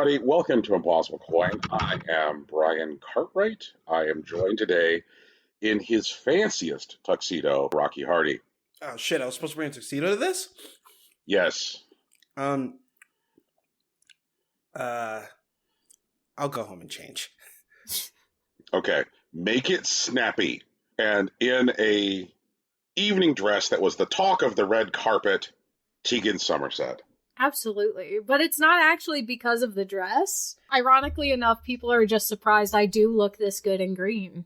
everybody. Welcome to Impossible Coin. I am Brian Cartwright. I am joined today in his fanciest tuxedo, Rocky Hardy. Oh, shit. I was supposed to bring a tuxedo to this? Yes. I'll go home and change. Okay. Make it snappy. And in a evening dress that was the talk of the red carpet, Tegan Somerset. Absolutely. But it's not actually because of the dress. Ironically enough, people are just surprised I do look this good in green.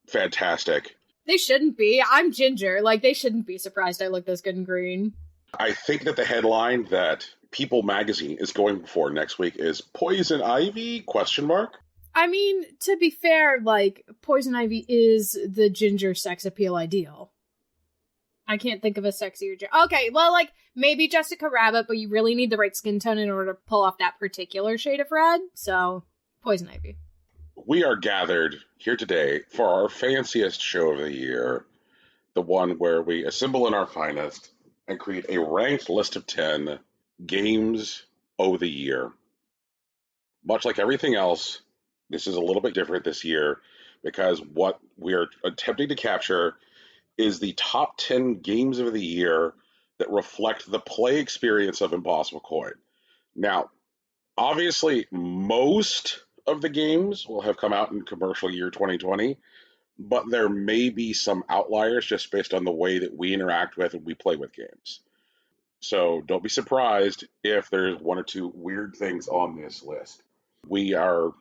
Fantastic. They shouldn't be. I'm ginger. They shouldn't be surprised I look this good in green. I think that the headline that People magazine is going for next week is Poison Ivy? ? I mean, to be fair, Poison Ivy is the ginger sex appeal ideal. I can't think of a sexier ginger. Okay, well, maybe Jessica Rabbit, but you really need the right skin tone in order to pull off that particular shade of red. So, Poison Ivy. We are gathered here today for our fanciest show of the year, the one where we assemble in our finest and create a ranked list of 10 games of the year. Much like everything else, this is a little bit different this year because what we are attempting to capture is the top 10 games of the year that reflect the play experience of Impossible Coin. Now, obviously, most of the games will have come out in commercial year 2020, but there may be some outliers just based on the way that we interact with and we play with games. So don't be surprised if there's one or two weird things on this list. We are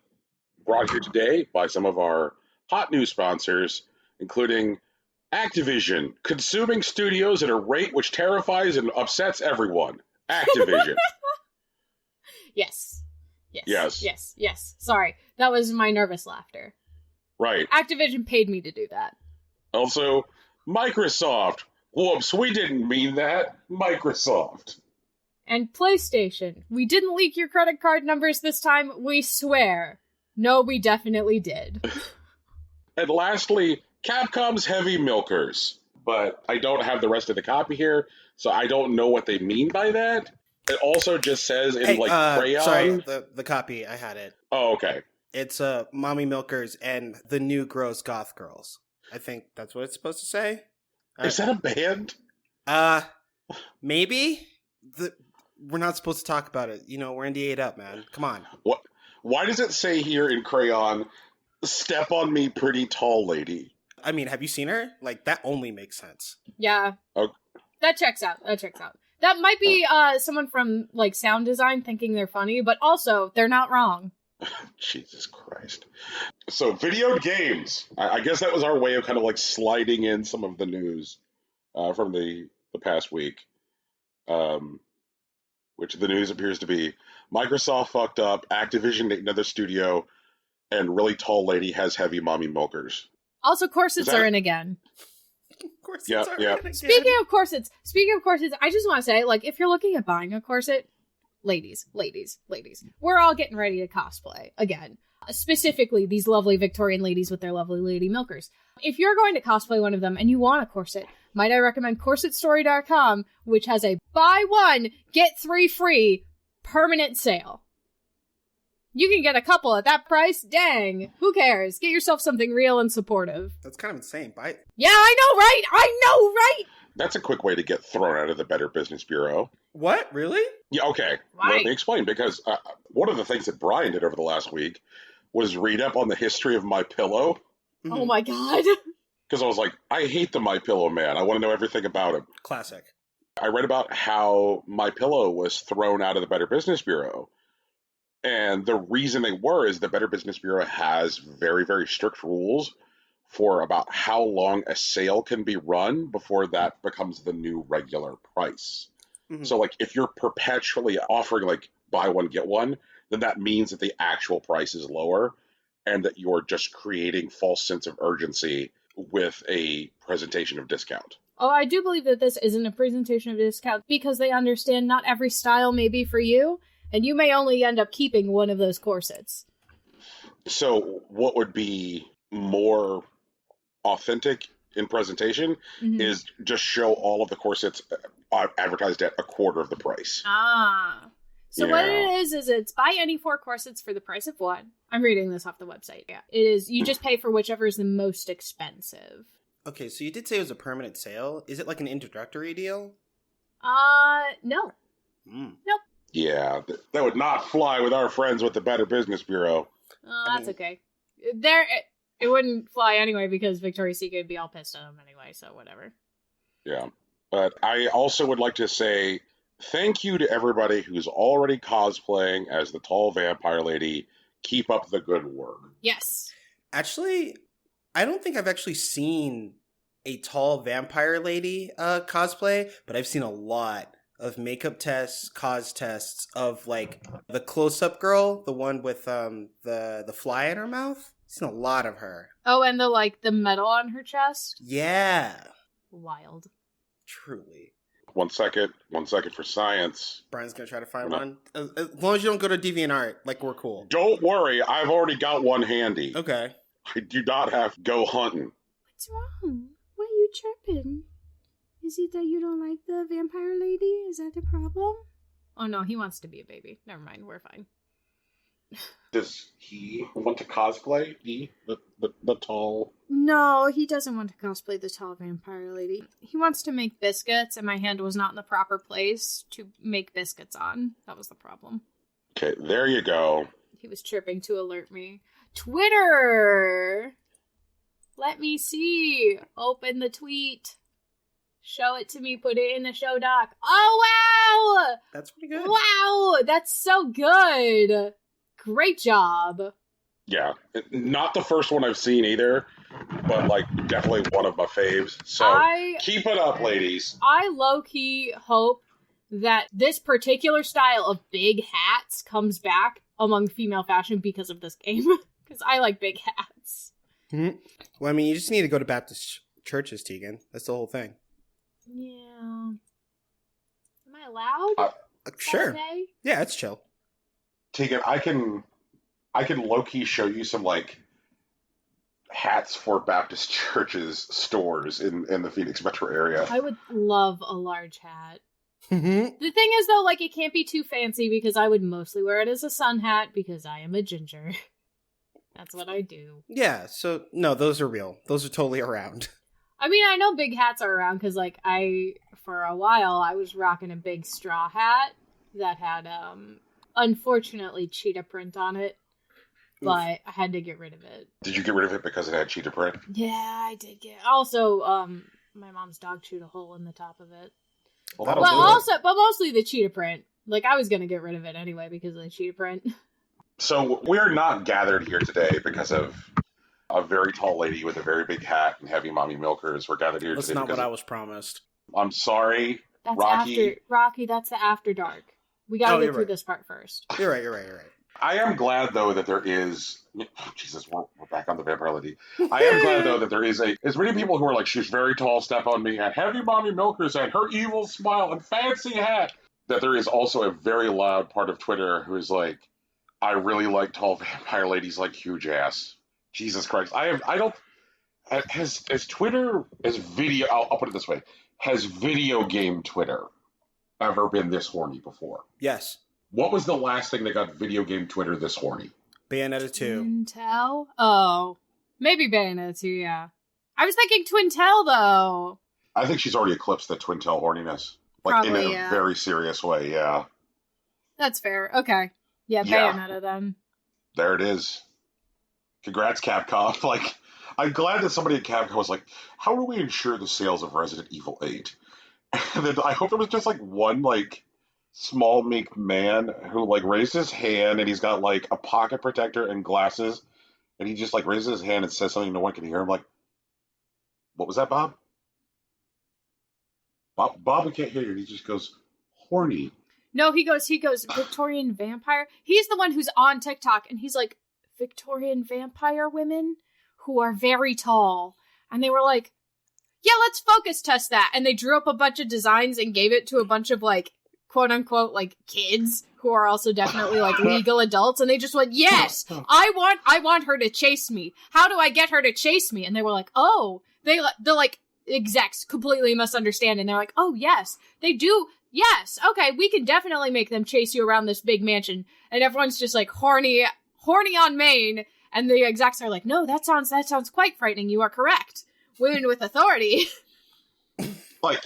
brought here today by some of our hot new sponsors, including Activision, consuming studios at a rate which terrifies and upsets everyone. Activision. Yes. Sorry, that was my nervous laughter. Right. Activision paid me to do that. Also, Microsoft. Whoops, we didn't mean that. Microsoft. And PlayStation. We didn't leak your credit card numbers this time, we swear. No, we definitely did. And lastly, Capcom's Heavy Milkers. But I don't have the rest of the copy here, so I don't know what they mean by that. It also just says in crayon. Sorry, the copy, I had it. Oh, okay. It's Mommy Milkers and the New Gross Goth Girls. I think that's what it's supposed to say. Is that a band? Maybe. We're not supposed to talk about it. We're NDA'd up, man. Come on. What? Why does it say here in crayon, "Step on me, pretty tall lady"? I mean, have you seen her? That only makes sense. Yeah. Okay. That checks out. That might be someone from sound design thinking they're funny, but also they're not wrong. Jesus Christ. So video games. I guess that was our way of kind of sliding in some of the news from the past week. Which the news appears to be Microsoft fucked up, Activision ate another studio, and really tall lady has heavy mommy milkers. Also, corsets are in again. Corsets are in again. Speaking of corsets, I just want to say, if you're looking at buying a corset, ladies, we're all getting ready to cosplay again. Specifically, these lovely Victorian ladies with their lovely lady milkers. If you're going to cosplay one of them and you want a corset, might I recommend CorsetStory.com, which has a buy one, get 3 free permanent sale. You can get a couple at that price. Dang. Who cares? Get yourself something real and supportive. That's kind of insane. Yeah, I know, right? That's a quick way to get thrown out of the Better Business Bureau. What? Really? Yeah, okay. Why? Let me explain, because one of the things that Brian did over the last week was read up on the history of MyPillow. Mm-hmm. Oh my god. Because I was like, I hate the MyPillow man. I want to know everything about him. Classic. I read about how MyPillow was thrown out of the Better Business Bureau. And the reason they were is the Better Business Bureau has very, very strict rules for about how long a sale can be run before that becomes the new regular price. Mm-hmm. So, if you're perpetually offering, buy one, get one, then that means that the actual price is lower and that you're just creating false sense of urgency with a presentation of discount. Oh, I do believe that this isn't a presentation of discount because they understand not every style may be for you, and you may only end up keeping one of those corsets. So what would be more authentic in presentation is just show all of the corsets advertised at a quarter of the price. So what it is it's buy any 4 corsets for the price of 1. I'm reading this off the website. Yeah. It is, you just pay for whichever is the most expensive. Okay, so you did say it was a permanent sale. Is it like an introductory deal? No. Nope. Yeah, that would not fly with our friends with the Better Business Bureau. That's okay. It wouldn't fly anyway because Victoria's Secret would be all pissed at them anyway, so whatever. Yeah. But I also would like to say thank you to everybody who's already cosplaying as the tall vampire lady. Keep up the good work. Yes. Actually, I don't think I've actually seen a tall vampire lady cosplay, but I've seen a lot of makeup tests, cos tests of like the close-up girl, the one with the fly in her mouth. I've seen a lot of her. Oh, and the metal on her chest? Yeah. Wild. Truly. 1 second for science. Brian's gonna try to find one. As long as you don't go to DeviantArt, like, we're cool. Don't worry, I've already got one handy. Okay. I do not have to go hunting. What's wrong? Why are you chirping? Is it that you don't like the vampire lady? Is that the problem? Oh no, he wants to be a baby. Never mind, we're fine. Does he want to cosplay? The tall? No, he doesn't want to cosplay the tall vampire lady. He wants to make biscuits, and my hand was not in the proper place to make biscuits on. That was the problem. Okay, there you go. He was chirping to alert me. Twitter! Let me see. Open the tweet. Show it to me. Put it in the show doc. Oh, wow! That's pretty good. Wow! That's so good. Great job. Yeah, not the first one I've seen either, but like definitely one of my faves. So keep it up, ladies. I low-key hope that this particular style of big hats comes back among female fashion because of this game. Because I like big hats. Mm-hmm. Well, I mean, you just need to go to Baptist churches, Tegan. That's the whole thing. Yeah. Am I allowed? Sure. Okay? Yeah, it's chill. Tegan, I can low-key show you some like hats for Baptist churches stores in the Phoenix metro area. I would love a large hat. Mm-hmm. The thing is, though, like, it can't be too fancy because I would mostly wear it as a sun hat because I am a ginger. That's what I do. Yeah, so, no, those are real. Those are totally around. I mean, I know big hats are around because, like, for a while, I was rocking a big straw hat that had, unfortunately, cheetah print on it. But I had to get rid of it. Did you get rid of it because it had cheetah print? Yeah, I did get. Also, my mom's dog chewed a hole in the top of it. Well, but mostly the cheetah print. Like, I was gonna get rid of it anyway because of the cheetah print. So we're not gathered here today because of a very tall lady with a very big hat and heavy mommy milkers. We're gathered here That's today not because what I was promised. I'm sorry, That's Rocky. Rocky, that's the after dark. We gotta get through right. this part first. You're right. I am glad, though, that there is... Jesus, we're back on the vampire lady. I am glad, though, that there is as many people who are like, she's very tall, step on me, and heavy mommy milkers, and her evil smile, and fancy hat, that there is also a very loud part of Twitter who is like, I really like tall vampire ladies like huge ass. Jesus Christ. Has Twitter, I'll put it this way, has video game Twitter ever been this horny before? Yes. What was the last thing that got video game Twitter this horny? Bayonetta 2. Twintel? Oh. Maybe Bayonetta 2, yeah. I was thinking Twintel, though. I think she's already eclipsed the Twintel horniness. Like, Probably, in a yeah. very serious way, yeah. That's fair. Okay. Yeah, Yeah. Bayonetta, then. There it is. Congrats, Capcom. Like, I'm glad that somebody at Capcom was like, how do we ensure the sales of Resident Evil 8? And then I hope there was just, like, one, like, small meek man who like raised his hand and he's got like a pocket protector and glasses and he just like raises his hand and says something no one can hear. I'm like, what was that, Bob? Bob, we can't hear you. And he just goes, horny. No, he goes, Victorian vampire. He's the one who's on TikTok and he's like, Victorian vampire women who are very tall. And they were like, yeah, let's focus test that. And they drew up a bunch of designs and gave it to a bunch of like, quote unquote, like kids who are also definitely like legal adults, and they just went, yes, I want her to chase me. How do I get her to chase me? And they were like, oh, the like execs completely misunderstand, and they're like, oh yes, they do yes, okay, we can definitely make them chase you around this big mansion. And everyone's just like horny on main. And the execs are like, no, that sounds quite frightening. You are correct. Women with authority. Like,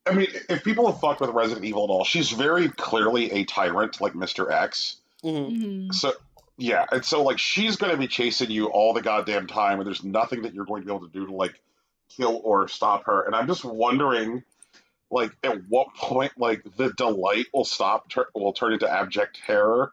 I mean, if people have fucked with Resident Evil at all, she's very clearly a tyrant, like Mr. X. Mm-hmm. So, yeah, and so, like, she's going to be chasing you all the goddamn time, and there's nothing that you're going to be able to do to, like, kill or stop her. And I'm just wondering, like, at what point, like, the delight will will turn into abject terror?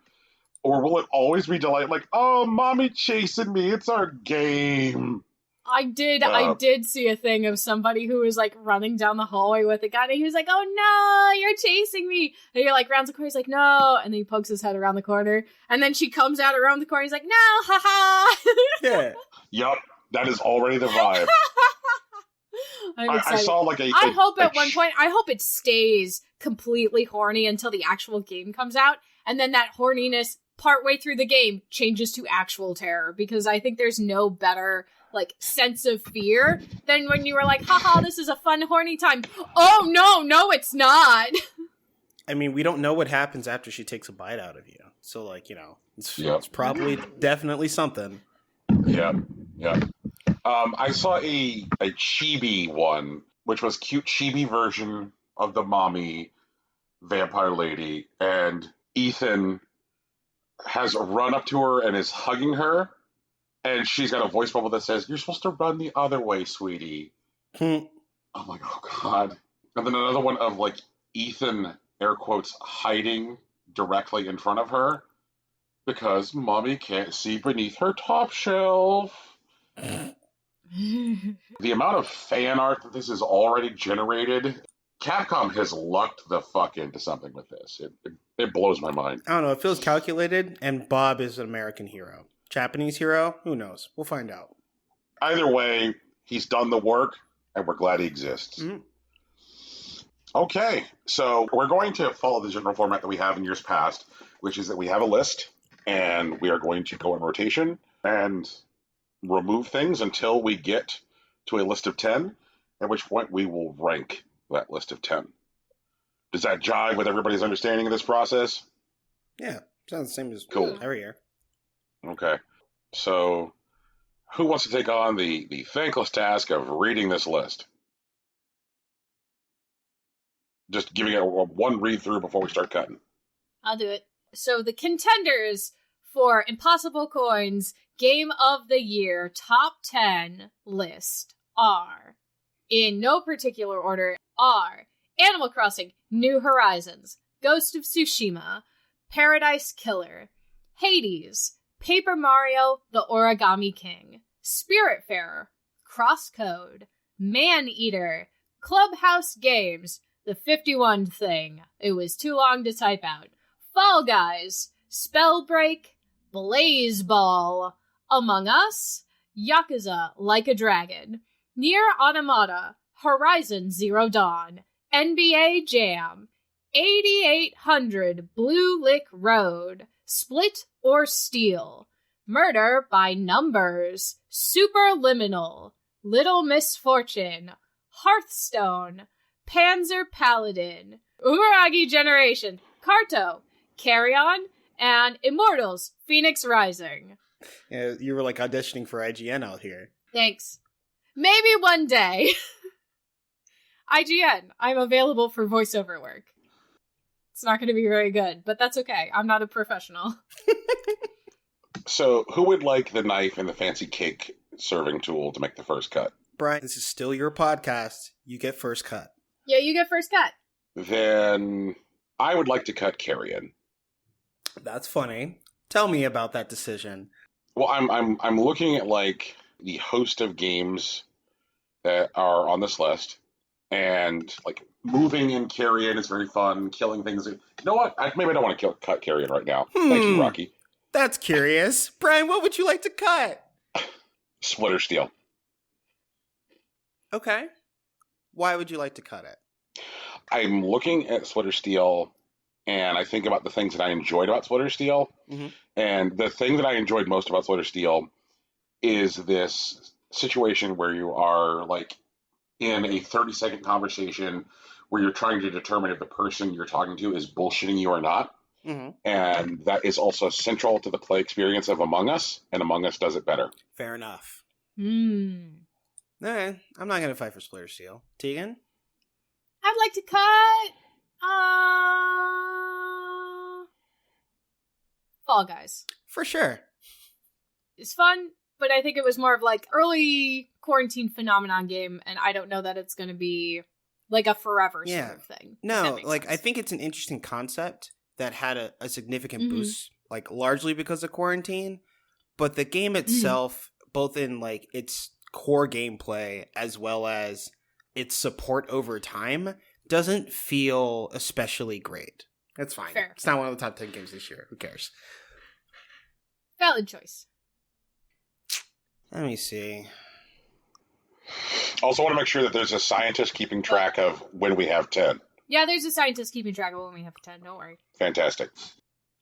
Or will it always be delight, like, oh, mommy chasing me, it's our game? I did see a thing of somebody who was, like, running down the hallway with a gun, and he was like, oh, no, you're chasing me. And you're like, rounds the corner, he's like, no. And then he pokes his head around the corner, and then she comes out around the corner, he's like, no, haha. Yeah. Yup, that is already the vibe. I saw, like, I hope at one point, I hope it stays completely horny until the actual game comes out, and then that horniness partway through the game changes to actual terror, because I think there's no better, like, sense of fear than when you were like, haha, this is a fun horny time. Oh, no, it's not. I mean, we don't know what happens after she takes a bite out of you. So, like, it's probably definitely something. Yeah. I saw a chibi one, which was cute chibi version of the mommy vampire lady, and Ethan has run up to her and is hugging her, and she's got a voice bubble that says, you're supposed to run the other way, sweetie. I'm like, oh god. And then another one of, like, Ethan, air quotes, hiding directly in front of her because mommy can't see beneath her top shelf. The amount of fan art that this has already generated, Capcom has lucked the fuck into something with this. It blows my mind. I don't know. It feels calculated, and Bob is an American hero. Japanese hero? Who knows? We'll find out. Either way, he's done the work, and we're glad he exists. Mm-hmm. Okay, so we're going to follow the general format that we have in years past, which is that we have a list, and we are going to go in rotation and remove things until we get to a list of 10, at which point we will rank that list of 10. Does that jive with everybody's understanding of this process? Yeah, sounds the same as cool every year. Okay, so who wants to take on the thankless task of reading this list? Just giving it one read through before we start cutting. I'll do it. So the contenders for Impossible Coins Game of the Year Top 10 list are, in no particular order, are Animal Crossing New Horizons, Ghost of Tsushima, Paradise Killer, Hades, Paper Mario The Origami King, Spiritfarer, Crosscode, Man-Eater, Clubhouse Games, The 51 Thing, it was too long to type out, Fall Guys, Spellbreak, Blaze Ball, Among Us, Yakuza Like a Dragon, Nier Automata, Horizon Zero Dawn, NBA Jam, 8800 Blue Lick Road, Split or Steal, Murder by Numbers, Superliminal, Little Misfortune, Hearthstone, Panzer Paladin, Umaragi Generation, Karto, Carry On, and Immortals, Phoenix Rising. Yeah, you were like auditioning for IGN out here. Thanks. Maybe one day. IGN, I'm available for voiceover work. It's not going to be very good, but that's okay. I'm not a professional. So, who would like the knife and the fancy cake serving tool to make the first cut? Brian, this is still your podcast. You get first cut. Yeah, you get first cut. Then I would like to cut Carrion. That's funny. Tell me about that decision. Well, I'm looking at, like, the host of games that are on this list, and, like, moving in Carrion is very fun. Killing things. You know what? Maybe I don't want to cut Carrion right now. Thank you, Rocky. That's curious. Brian, what would you like to cut? Splitter Steel. Okay. Why would you like to cut it? I'm looking at Splitter Steel, and I think about the things that I enjoyed about Splitter Steel. Mm-hmm. And the thing that I enjoyed most about Splitter Steel is this situation where you are, like, in a 30-second conversation where you're trying to determine if the person you're talking to is bullshitting you or not. Mm-hmm. And that is also central to the play experience of Among Us, and Among Us does it better. Fair enough. Hmm. All right, I'm not going to fight for Splinter Cell. Tegan? I'd like to cut Fall Guys. For sure. It's fun, but I think it was more of like early quarantine phenomenon game, and I don't know that it's going to be like a forever sort of thing. No, like sense. I think it's an interesting concept that had a significant boost, like largely because of quarantine, but the game itself, both in like its core gameplay as well as its support over time, doesn't feel especially great. That's fine. Fair. It's not one of the top 10 games this year. Who cares? Valid choice. Let me see. Also want to make sure that there's a scientist keeping track of when we have 10. Yeah, there's a scientist keeping track of when we have 10. Don't worry. Fantastic.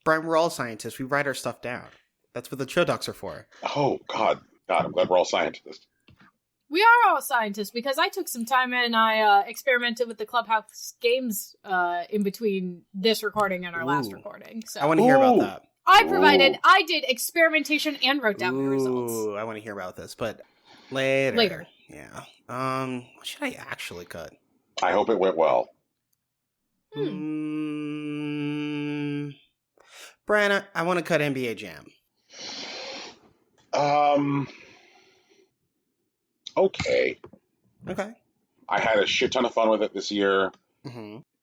Brian, we're all scientists. We write our stuff down. That's what the Shoutouts are for. Oh, God, I'm glad we're all scientists. We are all scientists because I took some time and I experimented with the Clubhouse games in between this recording and our last recording. So I want to hear about that. I did experimentation and wrote down the results. I want to hear about this, but later. Yeah. What should I actually cut? I hope it went well. Brian, I want to cut NBA Jam. Okay. I had a shit ton of fun with it this year,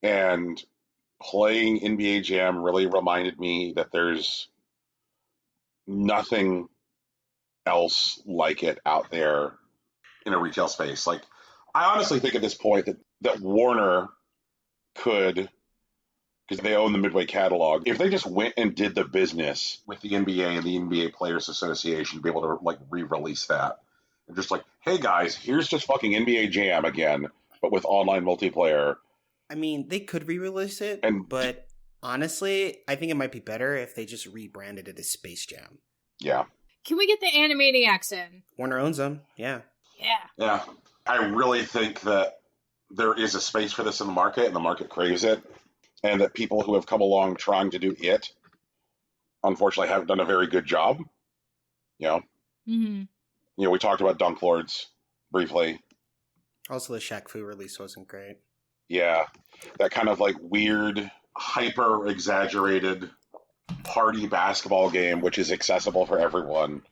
and playing NBA Jam really reminded me that there's nothing else like it out there in a retail space. Like, I honestly think at this point that Warner could, because they own the Midway catalog, if they just went and did the business with the NBA and the NBA Players Association to be able to like re-release that. And just like, hey guys, here's just fucking NBA Jam again, but with online multiplayer. I mean, they could re-release it, but honestly, I think it might be better if they just rebranded it as Space Jam. Yeah. Can we get the Animaniacs in? Warner owns them, yeah. Yeah. I really think that there is a space for this in the market, and the market craves it, and that people who have come along trying to do it, unfortunately, haven't done a very good job. You know, we talked about Dunk Lords briefly. Also, the Shaq Fu release wasn't great. Yeah, that kind of like weird, hyper-exaggerated party basketball game, which is accessible for everyone,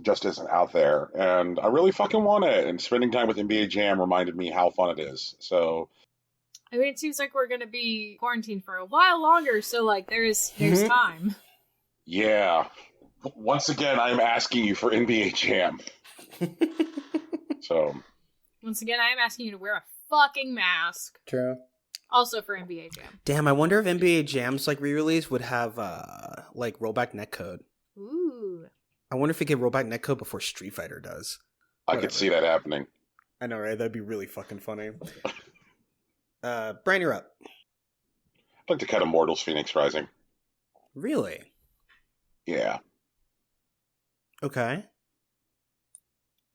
just isn't out there. And I really fucking want it. And spending time with NBA Jam reminded me how fun it is. So, I mean, it seems like we're going to be quarantined for a while longer, so like there's time. Yeah. Once again, I'm asking you for NBA Jam. So, once again, I am asking you to wear a fucking mask. True. Also for NBA Jam. Damn, I wonder if NBA Jam's like re-release would have like rollback netcode. Ooh. I wonder if it get rollback netcode before Street Fighter does. I could see that happening. I know, right? That'd be really fucking funny. Brian, you're up. I'd like to cut Immortals Phoenix Rising. Really? Yeah. Okay.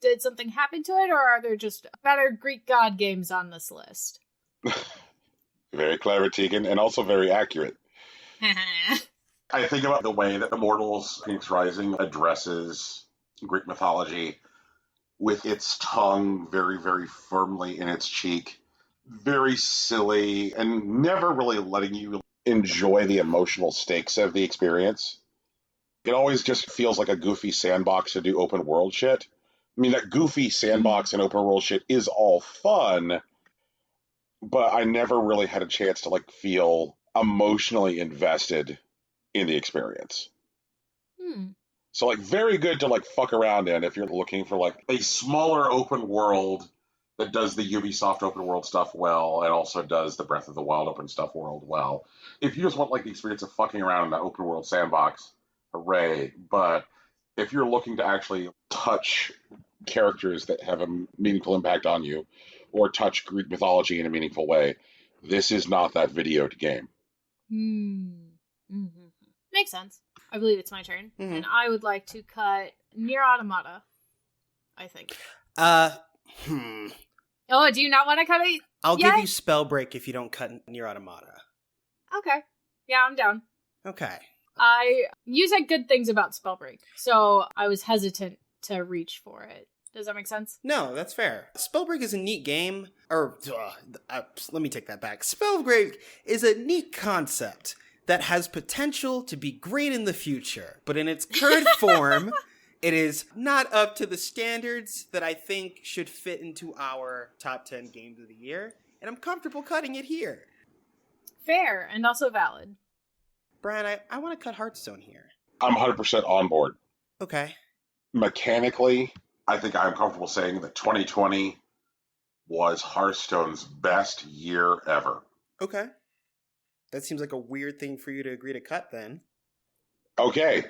Did something happen to it, or are there just better Greek god games on this list? Very clever, Tegan, and also very accurate. I think about the way that Immortals Phoenix Rising addresses Greek mythology with its tongue very, very firmly in its cheek. Very silly, and never really letting you enjoy the emotional stakes of the experience. It always just feels like a goofy sandbox to do open world shit. I mean, that goofy sandbox and open world shit is all fun, but I never really had a chance to like feel emotionally invested in the experience. So like very good to like fuck around in if you're looking for like a smaller open world that does the Ubisoft open world stuff well and also does the Breath of the Wild open stuff world well. If you just want like the experience of fucking around in that open world sandbox, hooray. But if you're looking to actually touch characters that have a meaningful impact on you or touch Greek mythology in a meaningful way, this is not that video game. Makes sense. I believe it's my turn. And I would like to cut Nier Automata, I think. Oh, Oh, do you not want to cut it? I'll give you spell break if you don't cut Nier Automata. Okay. Yeah, I'm down. Okay. You said good things about Spellbreak, so I was hesitant to reach for it. Does that make sense? No, that's fair. Spellbreak is a neat game. Let me take that back. Spellbreak is a neat concept that has potential to be great in the future, but in its current form, it is not up to the standards that I think should fit into our top 10 games of the year, and I'm comfortable cutting it here. Fair, and also valid. Brian, I want to cut Hearthstone here. I'm 100% on board. Okay. Mechanically, I think I'm comfortable saying that 2020 was Hearthstone's best year ever. Okay. That seems like a weird thing for you to agree to cut then. Okay,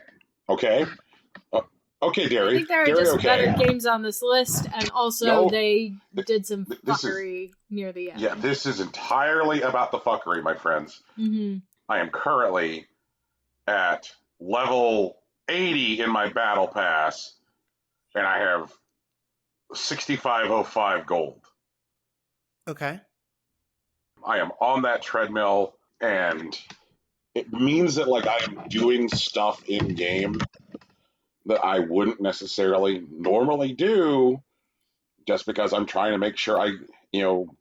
Derry. I think there are just better games on this list, and also they did some fuckery near the end. Yeah, this is entirely about the fuckery, my friends. Mm-hmm. I am currently at level 80 in my battle pass, and I have 6505 gold. Okay. I am on that treadmill, and it means that like I am doing stuff in game that I wouldn't necessarily normally do, just because I'm trying to make sure I,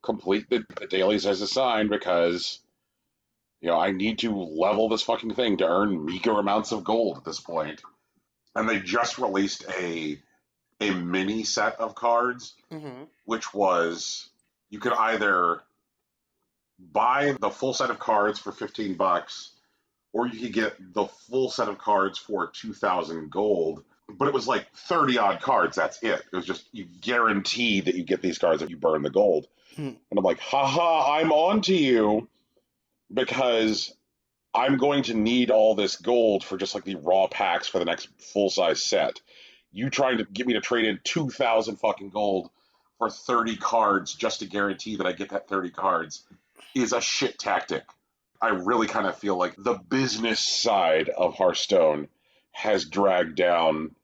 complete the dailies as assigned, because I need to level this fucking thing to earn meager amounts of gold at this point. And they just released a mini set of cards, which was, you could either buy the full set of cards for $15, or you could get the full set of cards for 2,000 gold. But it was like 30 odd cards, that's it. It was just, you guarantee that you get these cards if you burn the gold. And I'm like, haha, I'm on to you, because I'm going to need all this gold for just like the raw packs for the next full-size set. You trying to get me to trade in 2,000 fucking gold for 30 cards just to guarantee that I get that 30 cards is a shit tactic. I really kind of feel like the business side of Hearthstone has dragged down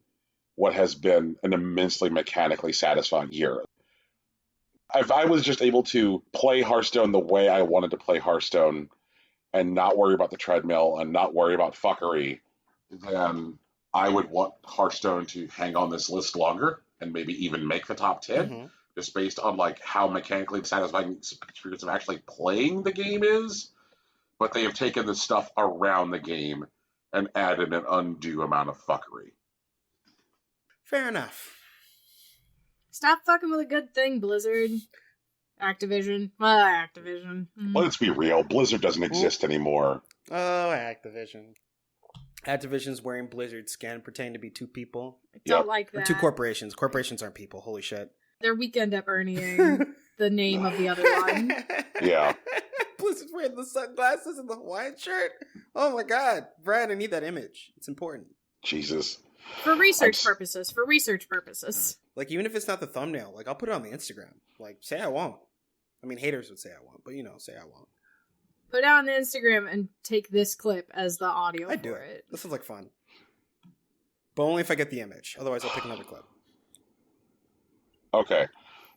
what has been an immensely mechanically satisfying year. If I was just able to play Hearthstone the way I wanted to play Hearthstone and not worry about the treadmill and not worry about fuckery, then I would want Hearthstone to hang on this list longer and maybe even make the top 10, just based on like how mechanically satisfying the experience of actually playing the game is. But they have taken the stuff around the game and added an undue amount of fuckery. Fair enough. Stop fucking with a good thing, Blizzard. Activision. Activision. Let's be real. Blizzard doesn't exist anymore. Oh, Activision. Activision's wearing Blizzard skin, pretending to be two people. I don't like that. Or two corporations. Corporations aren't people. Holy shit. They're Weekend at Bernieing the name of the other one. Yeah. Blizzard's wearing the sunglasses and the Hawaiian shirt. Oh my god. Brad, I need that image. It's important. Jesus. For research purposes. Like, even if it's not the thumbnail, like, I'll put it on the Instagram. Like, say I won't. I mean, haters would say I won't, but, say I won't. Put it on the Instagram and take this clip as the audio I'd do it. This sounds like fun. But only if I get the image. Otherwise, I'll pick another clip. Okay.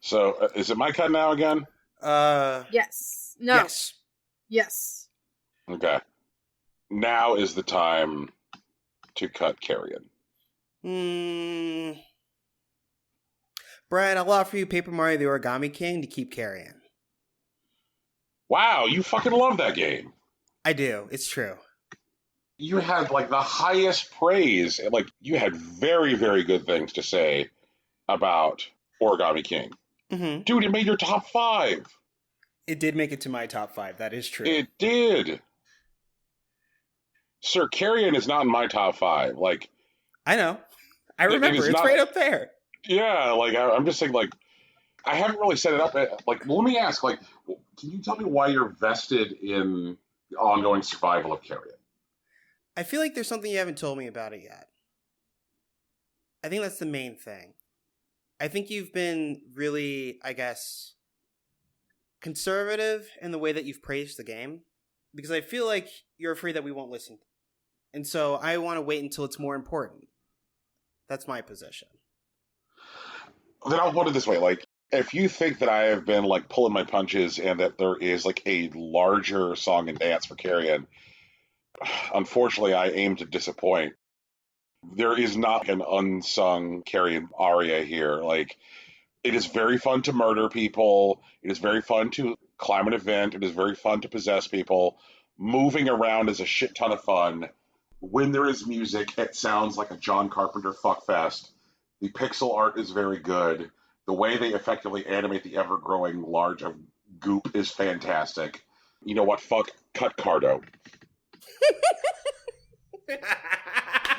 So, is it my cut now again? Yes. No. Yes. Okay. Now is the time to cut Carrion. Brian, I'll offer you Paper Mario the Origami King to keep Carrion. Wow, you fucking love that game. I do. It's true. You had, like, the highest praise. Like, you had very, very good things to say about Origami King. Dude, it made your top 5. It did make it to my top 5. That is true. It did. Sir, Carrion is not in my top 5. Like, I know. I remember. It's right up there. Yeah, like, I'm just saying, like, I haven't really set it up. Like, let me ask, like, can you tell me why you're vested in the ongoing survival of Carrion? I feel like there's something you haven't told me about it yet. I think that's the main thing. I think you've been really, I guess, conservative in the way that you've praised the game. Because I feel like you're afraid that we won't listen. And so I want to wait until it's more important. That's my position. Then I'll put it this way, like, If you think that I have been like pulling my punches and that there is like a larger song and dance for Carrion, unfortunately, I aim to disappoint. There is not an unsung Carrion aria here. Like, it is very fun to murder people. It is very fun to climb an event. It is very fun to possess people. Moving around is a shit ton of fun. When there is music, it sounds like a John Carpenter fuckfest. The pixel art is very good. The way they effectively animate the ever-growing large of goop is fantastic. You know what? Fuck, cut Cardo.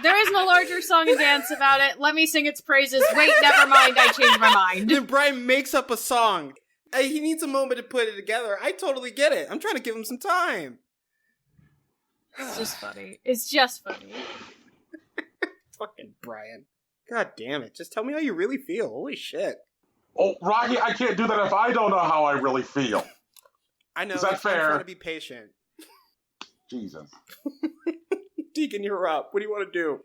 There is no larger song and dance about it. Let me sing its praises. Wait, never mind. I changed my mind. Then Brian makes up a song. He needs a moment to put it together. I totally get it. I'm trying to give him some time. It's just funny. It's just funny. Fucking Brian. God damn it. Just tell me how you really feel. Holy shit. Oh, Rocky, I can't do that if I don't know how I really feel. I know. Is that fair? I'm trying to be patient. Jesus. Deacon, you're up. What do you want to do?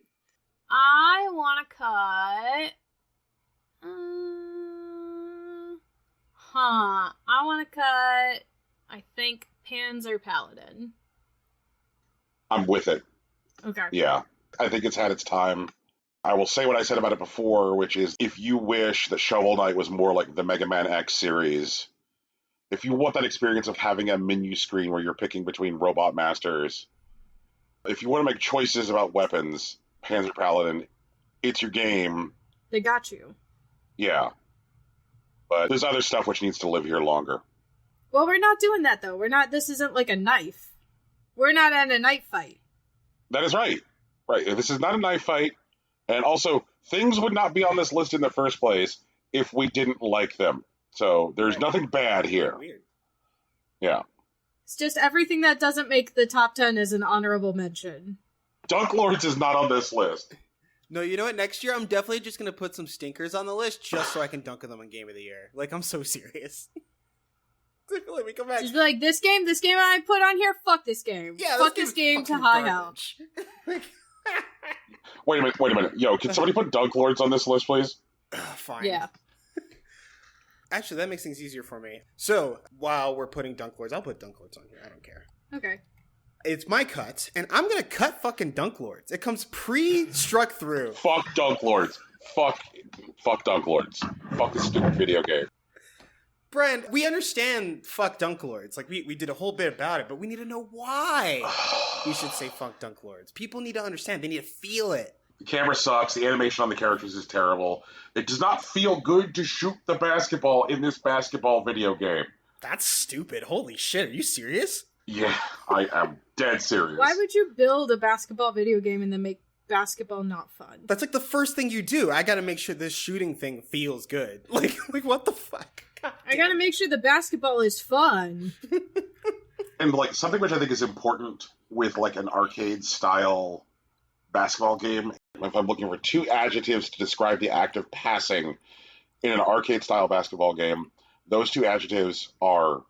I want to cut... I want to cut... I think Panzer Paladin. I'm with it. Okay. Yeah. I think it's had its time. I will say what I said about it before, which is if you wish that Shovel Knight was more like the Mega Man X series, if you want that experience of having a menu screen where you're picking between robot masters, if you want to make choices about weapons, Panzer Paladin, it's your game. They got you. Yeah. But there's other stuff which needs to live here longer. Well, we're not doing that, though. This isn't like a knife. We're not in a knife fight. That is right. Right. This is not a knife fight. And also, things would not be on this list in the first place if we didn't like them. So there's nothing bad here. Weird. Yeah. It's just everything that doesn't make the top 10 is an honorable mention. Dunk Lords is not on this list. No, you know what? Next year, I'm definitely just going to put some stinkers on the list just so I can dunk them on Game of the Year. Like, I'm so serious. Let me come back. Just be like, this game I put on here, fuck this game. Yeah, fuck this game to high hell. Wait a minute. Yo, can somebody put Dunk Lords on this list, please? Fine. Yeah. Actually, that makes things easier for me. So, while we're putting Dunk Lords, I'll put Dunk Lords on here. I don't care. Okay. It's my cut, and I'm going to cut fucking Dunk Lords. It comes pre-struck through. Fuck Dunk Lords. Fuck Dunk Lords. Fuck this stupid video game. Brian, we understand fuck Dunk Lords. Like, we did a whole bit about it, but we need to know why we should say fuck Dunk Lords. People need to understand. They need to feel it. The camera sucks. The animation on the characters is terrible. It does not feel good to shoot the basketball in this basketball video game. That's stupid. Holy shit. Are you serious? Yeah, I am dead serious. Why would you build a basketball video game and then make basketball not fun? That's like the first thing you do. I gotta make sure this shooting thing feels good. Like what the fuck? I gotta make sure the basketball is fun. And like something which I think is important with like an arcade style basketball game, if I'm looking for two adjectives to describe the act of passing in an arcade style basketball game, those two adjectives are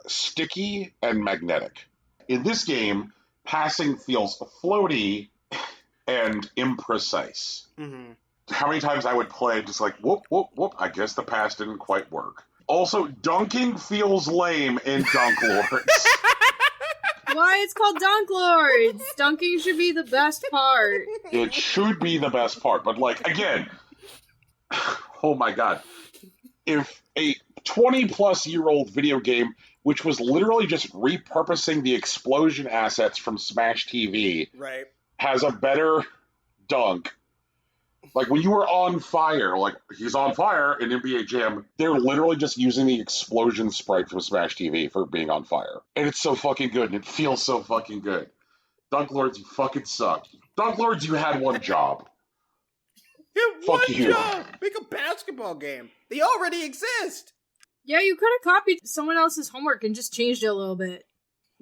sticky and magnetic. In this game, passing feels floaty and imprecise. Mm-hmm. How many times I would play just like, whoop, whoop, whoop, I guess the pass didn't quite work. Also, dunking feels lame in Dunk Lords. Why it's called Dunk Lords? Dunking should be the best part. It should be the best part, but like, again, oh my god. If a 20-plus-year-old video game, which was literally just repurposing the explosion assets from Smash TV, right, has a better dunk. Like, when you were on fire, like, he's on fire in NBA Jam, they're literally just using the explosion sprite from Smash TV for being on fire. And it's so fucking good, and it feels so fucking good. Dunk Lords, you fucking suck. Dunk Lords, you had one job. Fuck you. Job. Make a basketball game. They already exist. Yeah, you could have copied someone else's homework and just changed it a little bit.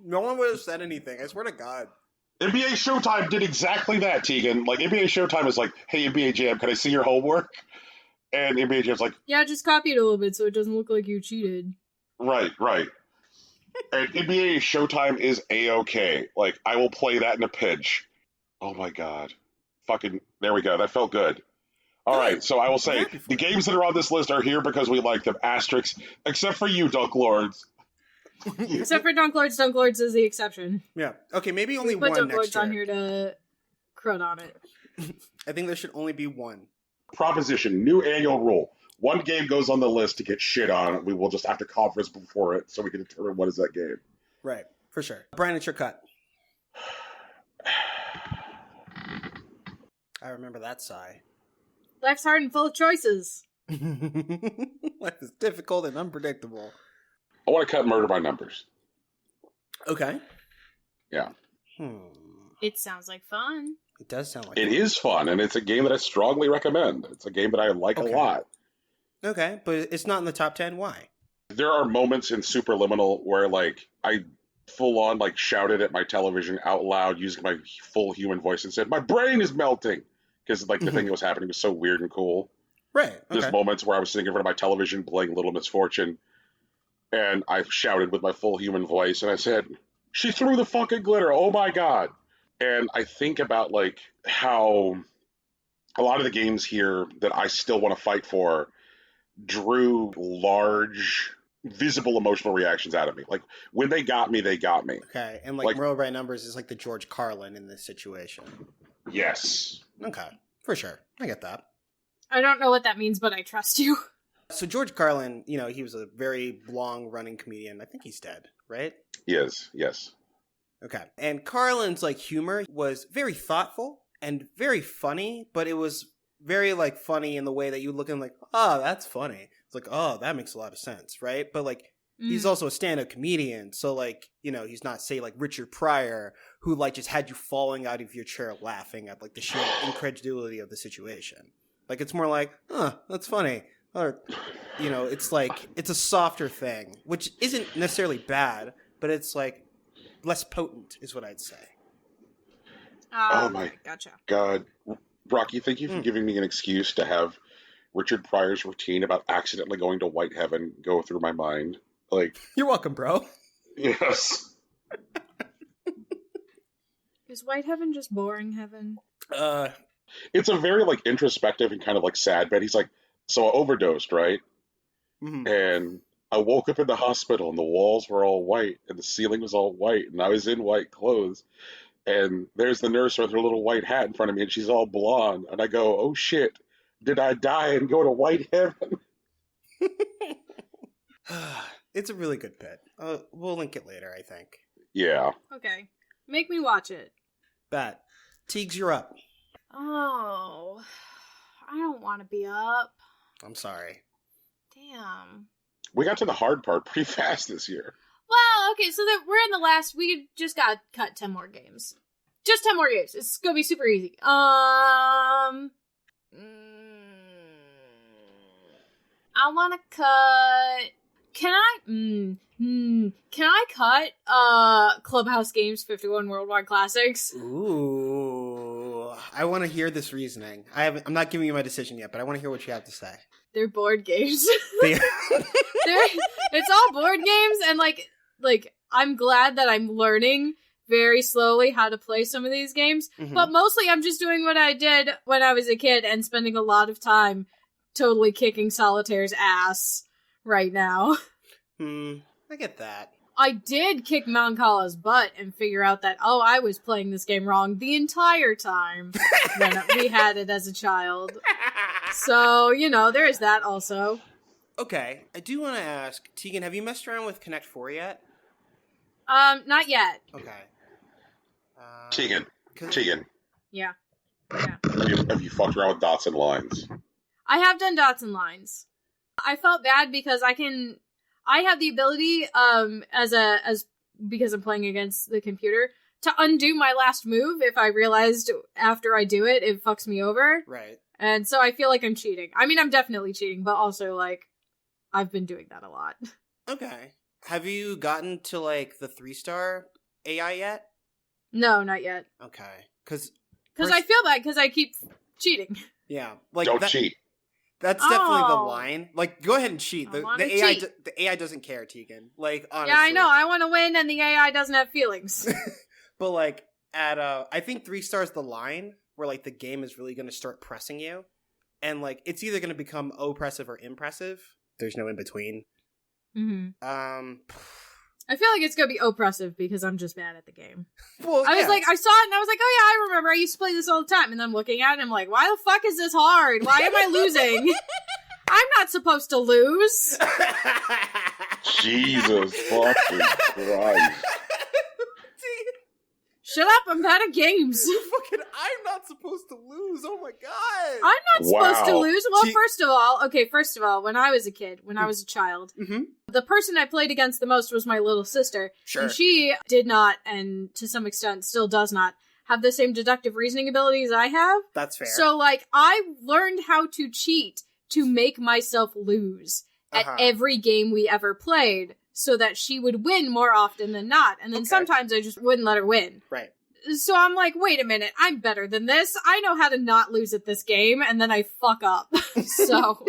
No one would have said anything. I swear to God. NBA Showtime did exactly that, Tegan. Like, NBA Showtime is like, hey, NBA Jam, can I see your homework? And NBA Jam's like... yeah, just copy it a little bit so it doesn't look like you cheated. Right. And NBA Showtime is A-okay. Like, I will play that in a pinch. Oh my god. Fucking, there we go. That felt good. All right, so I will say happy for the you. games that are on this list are here because we like them. Asterisks, except for you, Dunk Lords. Except for Dunk Lords. Dunk Lords is the exception. Yeah. Okay, maybe only We put one Dunk next Lords year. on here to crud on it. I think there should only be one. Proposition, new annual rule. One game goes on the list to get shit on. We will just have to conference before it so we can determine what is that game. Right, for sure. Brian, it's your cut. I remember that sigh. Life's hard and full of choices. Life is difficult and unpredictable. I want to cut Murder by Numbers. Okay. Yeah. It sounds like fun. It does sound like It fun. is fun, and it's a game that I strongly recommend. It's a game that I like a lot. Okay, but it's not in the top 10. Why? There are moments in Superliminal where, like, I full-on, like, shouted at my television out loud using my full human voice and said, "My brain is melting!" Because, like, the thing that was happening was so weird and cool. Right. Okay. There's moments where I was sitting in front of my television playing Little Misfortune, and I shouted with my full human voice, and I said, "She threw the fucking glitter! Oh my god!" And I think about, like, how a lot of the games here that I still want to fight for drew large, visible emotional reactions out of me. Like, when they got me, they got me. Okay, and like Murder by Numbers is like the George Carlin in this situation. Yes. Okay, for sure. I get that. I don't know what that means, but I trust you. So George Carlin, you know, he was a very long-running comedian. I think he's dead, right? He is, yes. Okay. And Carlin's, like, humor was very thoughtful and very funny, but it was very, like, funny in the way that you look at him like, oh, that's funny. It's like, oh, that makes a lot of sense, right? But, like, he's also a stand-up comedian, so, like, you know, he's not, say, like, Richard Pryor, who, like, just had you falling out of your chair laughing at, like, the sheer incredulity of the situation. Like, it's more like, that's funny. Or, you know, it's like, it's a softer thing, which isn't necessarily bad, but it's, like, less potent, is what I'd say. Oh my gotcha. God. Rocky, thank you for giving me an excuse to have Richard Pryor's routine about accidentally going to white heaven go through my mind. Like, you're welcome, bro. Yes. Is white heaven just boring heaven? It's a very, like, introspective and kind of, like, sad bed. He's like, so I overdosed, right? Mm-hmm. And I woke up in the hospital and the walls were all white and the ceiling was all white and I was in white clothes. And there's the nurse with her little white hat in front of me and she's all blonde. And I go, oh shit, did I die and go to white heaven? It's a really good bit. We'll link it later, I think. Yeah. Okay. Make me watch it. Bet. Teagues, you're up. Oh, I don't want to be up. I'm sorry. Damn. We got to the hard part pretty fast this year. Well, okay, so that we're in the last. We just got to cut 10 more games. Just 10 more games. It's gonna be super easy. I want to cut. Can I cut Clubhouse Games 51 Worldwide Classics? Ooh, I want to hear this reasoning. I'm not giving you my decision yet, but I want to hear what you have to say. They're board games. It's all board games, and like I'm glad that I'm learning very slowly how to play some of these games. Mm-hmm. But mostly I'm just doing what I did when I was a kid and spending a lot of time totally kicking Solitaire's ass right now. I get that. I did kick Mancala's butt and figure out that, I was playing this game wrong the entire time when we had it as a child. So, there is that also. Okay, I do want to ask, Tegan, have you messed around with Connect 4 yet? Not yet. Okay. Tegan. Yeah. Have you fucked around with dots and lines? I have done dots and lines. I felt bad because I have the ability, because I'm playing against the computer, to undo my last move if I realized after I do it, it fucks me over. Right. And so I feel like I'm cheating. I mean, I'm definitely cheating, but also, like, I've been doing that a lot. Okay. Have you gotten to, like, the 3-star AI yet? No, not yet. Okay. Because I feel bad because I keep cheating. Yeah. Like, Don't cheat. That's definitely the line. Like, go ahead and cheat. The AI, cheat. The AI doesn't care, Tegan. Like, honestly. Yeah, I know. I want to win, and the AI doesn't have feelings. But, like, I think 3 stars the line where, like, the game is really going to start pressing you. and like it's either going to become oppressive or impressive. There's no in between. I feel like it's gonna be oppressive because I'm just bad at the game. Well, I was like, I saw it and I was like, oh yeah, I remember. I used to play this all the time. And then I'm looking at it and I'm like, why the fuck is this hard? Why am I losing? I'm not supposed to lose. Jesus fucking Christ. Shut up, I'm bad at games. I'm not supposed to lose. Oh my god. I'm not supposed to lose. Well, See- first of all, when I was a kid, when I was a child, the person I played against the most was my little sister. Sure. And she did not, and to some extent still does not, have the same deductive reasoning abilities I have. That's fair. So, like, I learned how to cheat to make myself lose at every game we ever played, so that she would win more often than not. And then sometimes I just wouldn't let her win. Right. So I'm like, wait a minute, I'm better than this. I know how to not lose at this game, and then I fuck up. So.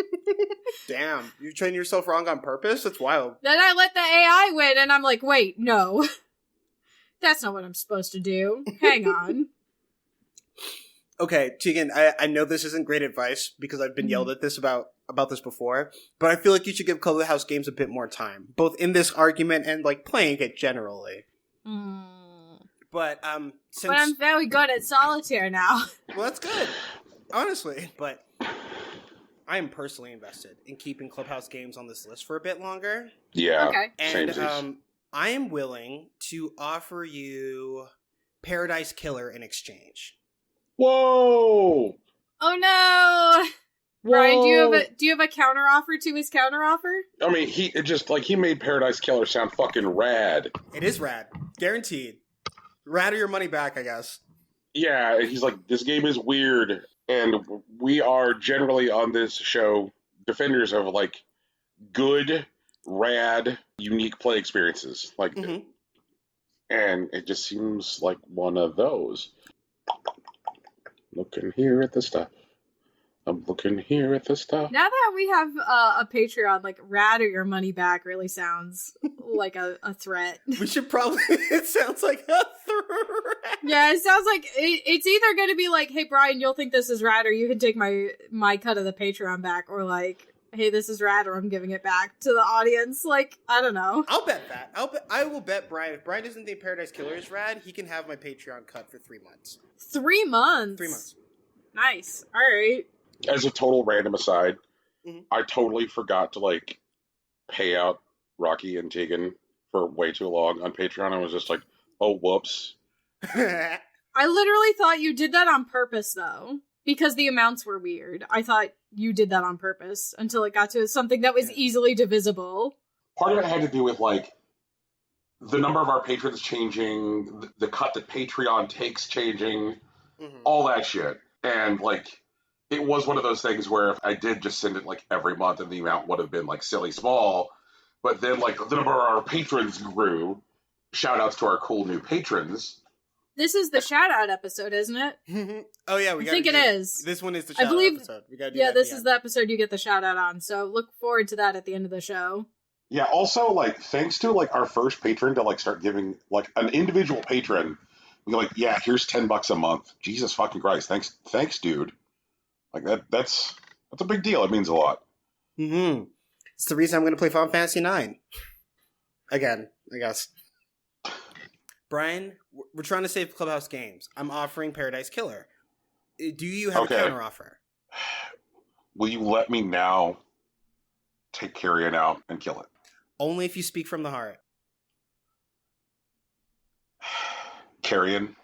Damn, you train yourself wrong on purpose? That's wild. Then I let the AI win, and I'm like, wait, no. That's not what I'm supposed to do. Hang on. Okay, Tegan, I know this isn't great advice, because I've been yelled at this about this before, but I feel like you should give Clubhouse Games a bit more time, both in this argument and, like, playing it generally. But, But I'm very good at solitaire now. Well, that's good, honestly. But I am personally invested in keeping Clubhouse Games on this list for a bit longer. Yeah. Okay. And I am willing to offer you Paradise Killer in exchange. Whoa! Oh no! Whoa. Ryan, do you have a counter offer to his counter offer? I mean, he made Paradise Killer sound fucking rad. It is rad. Guaranteed. Rad or your money back, I guess. Yeah, and he's like, this game is weird, and we are generally on this show defenders of, like, good, rad, unique play experiences. Like, and it just seems like one of those. Looking here at the stuff. I'm looking here at the stuff. Now that we have a Patreon, like, rad or your money back really sounds like a threat. We should probably... It sounds like a threat. Yeah, it sounds like it's either going to be like, hey, Brian, you'll think this is rad, or you can take my cut of the Patreon back, or like, hey, this is rad, or I'm giving it back to the audience. Like, I don't know. I'll bet that. I will bet Brian. If Brian doesn't think Paradise Killer is rad, he can have my Patreon cut for 3 months. 3 months? 3 months. Nice. All right. As a total random aside, I totally forgot to, like, pay out Rocky and Tegan for way too long on Patreon. I was just like, oh, whoops. I literally thought you did that on purpose, though, because the amounts were weird. I thought you did that on purpose until it got to something that was easily divisible. Part of it had to do with, like, the number of our patrons changing, the cut that Patreon takes changing, all that shit. And, like, it was one of those things where if I did just send it, like, every month, and the amount would have been, like, silly small, but then, like, the number of our patrons grew. Shout-outs to our cool new patrons. This is the shout-out episode, isn't it? Oh, yeah, I think it is. This one is the shout-out episode. We gotta do that this is the episode you get the shout-out on, so look forward to that at the end of the show. Yeah, also, like, thanks to, like, our first patron to, like, start giving, like, an individual patron, we're like, yeah, here's $10 a month. Jesus fucking Christ. Thanks, dude. Like, that's a big deal. It means a lot. It's the reason I'm going to play Final Fantasy IX. Again, I guess. Brian, we're trying to save Clubhouse Games. I'm offering Paradise Killer. Do you have a counteroffer? Will you let me now take Carrion out and kill it? Only if you speak from the heart. Carrion,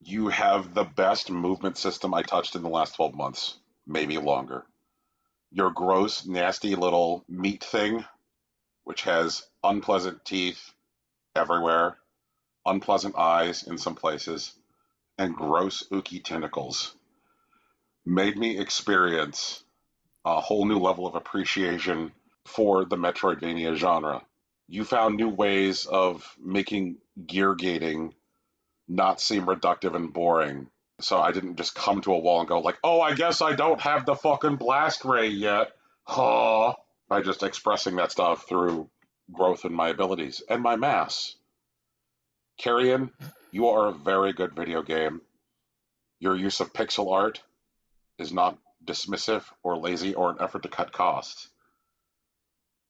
you have the best movement system I touched in the last 12 months, maybe longer. Your gross, nasty little meat thing, which has unpleasant teeth everywhere, unpleasant eyes in some places, and gross, ooky tentacles, made me experience a whole new level of appreciation for the Metroidvania genre. You found new ways of making gear gating not seem reductive and boring. So I didn't just come to a wall and go like, oh, I guess I don't have the fucking blast ray yet. Huh. By just expressing that stuff through growth in my abilities and my mass. Carrion, you are a very good video game. Your use of pixel art is not dismissive or lazy or an effort to cut costs.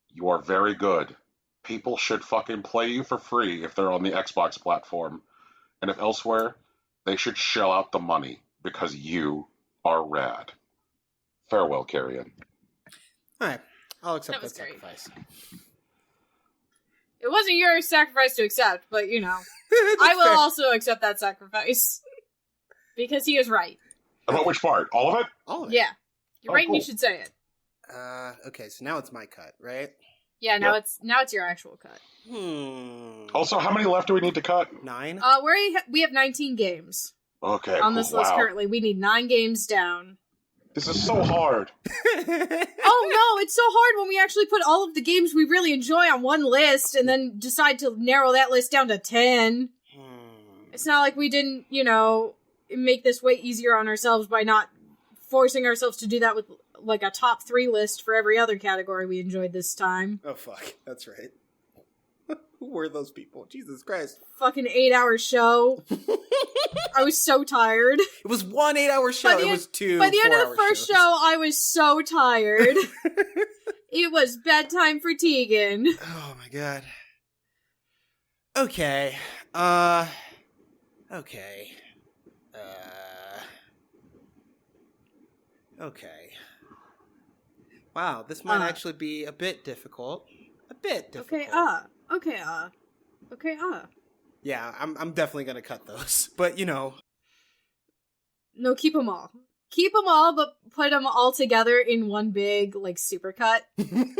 You are very good. People should fucking play you for free if they're on the Xbox platform. And if elsewhere, they should shell out the money because you are rad. Farewell, Carrion. All right, I'll accept That was that great. sacrifice. It wasn't your sacrifice to accept, but I That's will fair. also accept that sacrifice. Because he is right. About which part? All of it? All of it. Yeah. You're Oh, right and you cool. should say it. Okay, so now it's my cut, right? Yeah, now Yep. it's your actual cut. Also, how many left do we need to cut? 9? We have 19 games Okay, on this list wow. currently. We need 9 games down. This is so hard. Oh no, it's so hard when we actually put all of the games we really enjoy on one list and then decide to narrow that list down to 10. It's not like we didn't, make this way easier on ourselves by not forcing ourselves to do that with like a top 3 list for every other category we enjoyed this time. Oh, fuck. That's right. Who were those people? Jesus Christ. Fucking 8-hour show. I was so tired. It was one 8-hour show. By the It end- was 2 By the end of the 4-hour first shows. show, I was so tired. It was bedtime for Tegan. Oh my god. Okay. Okay. Okay. Wow, this might actually be a bit difficult. A bit difficult. Okay, Yeah, I'm definitely gonna cut those. But, No, keep them all. Keep them all, but put them all together in one big, like, supercut. Damn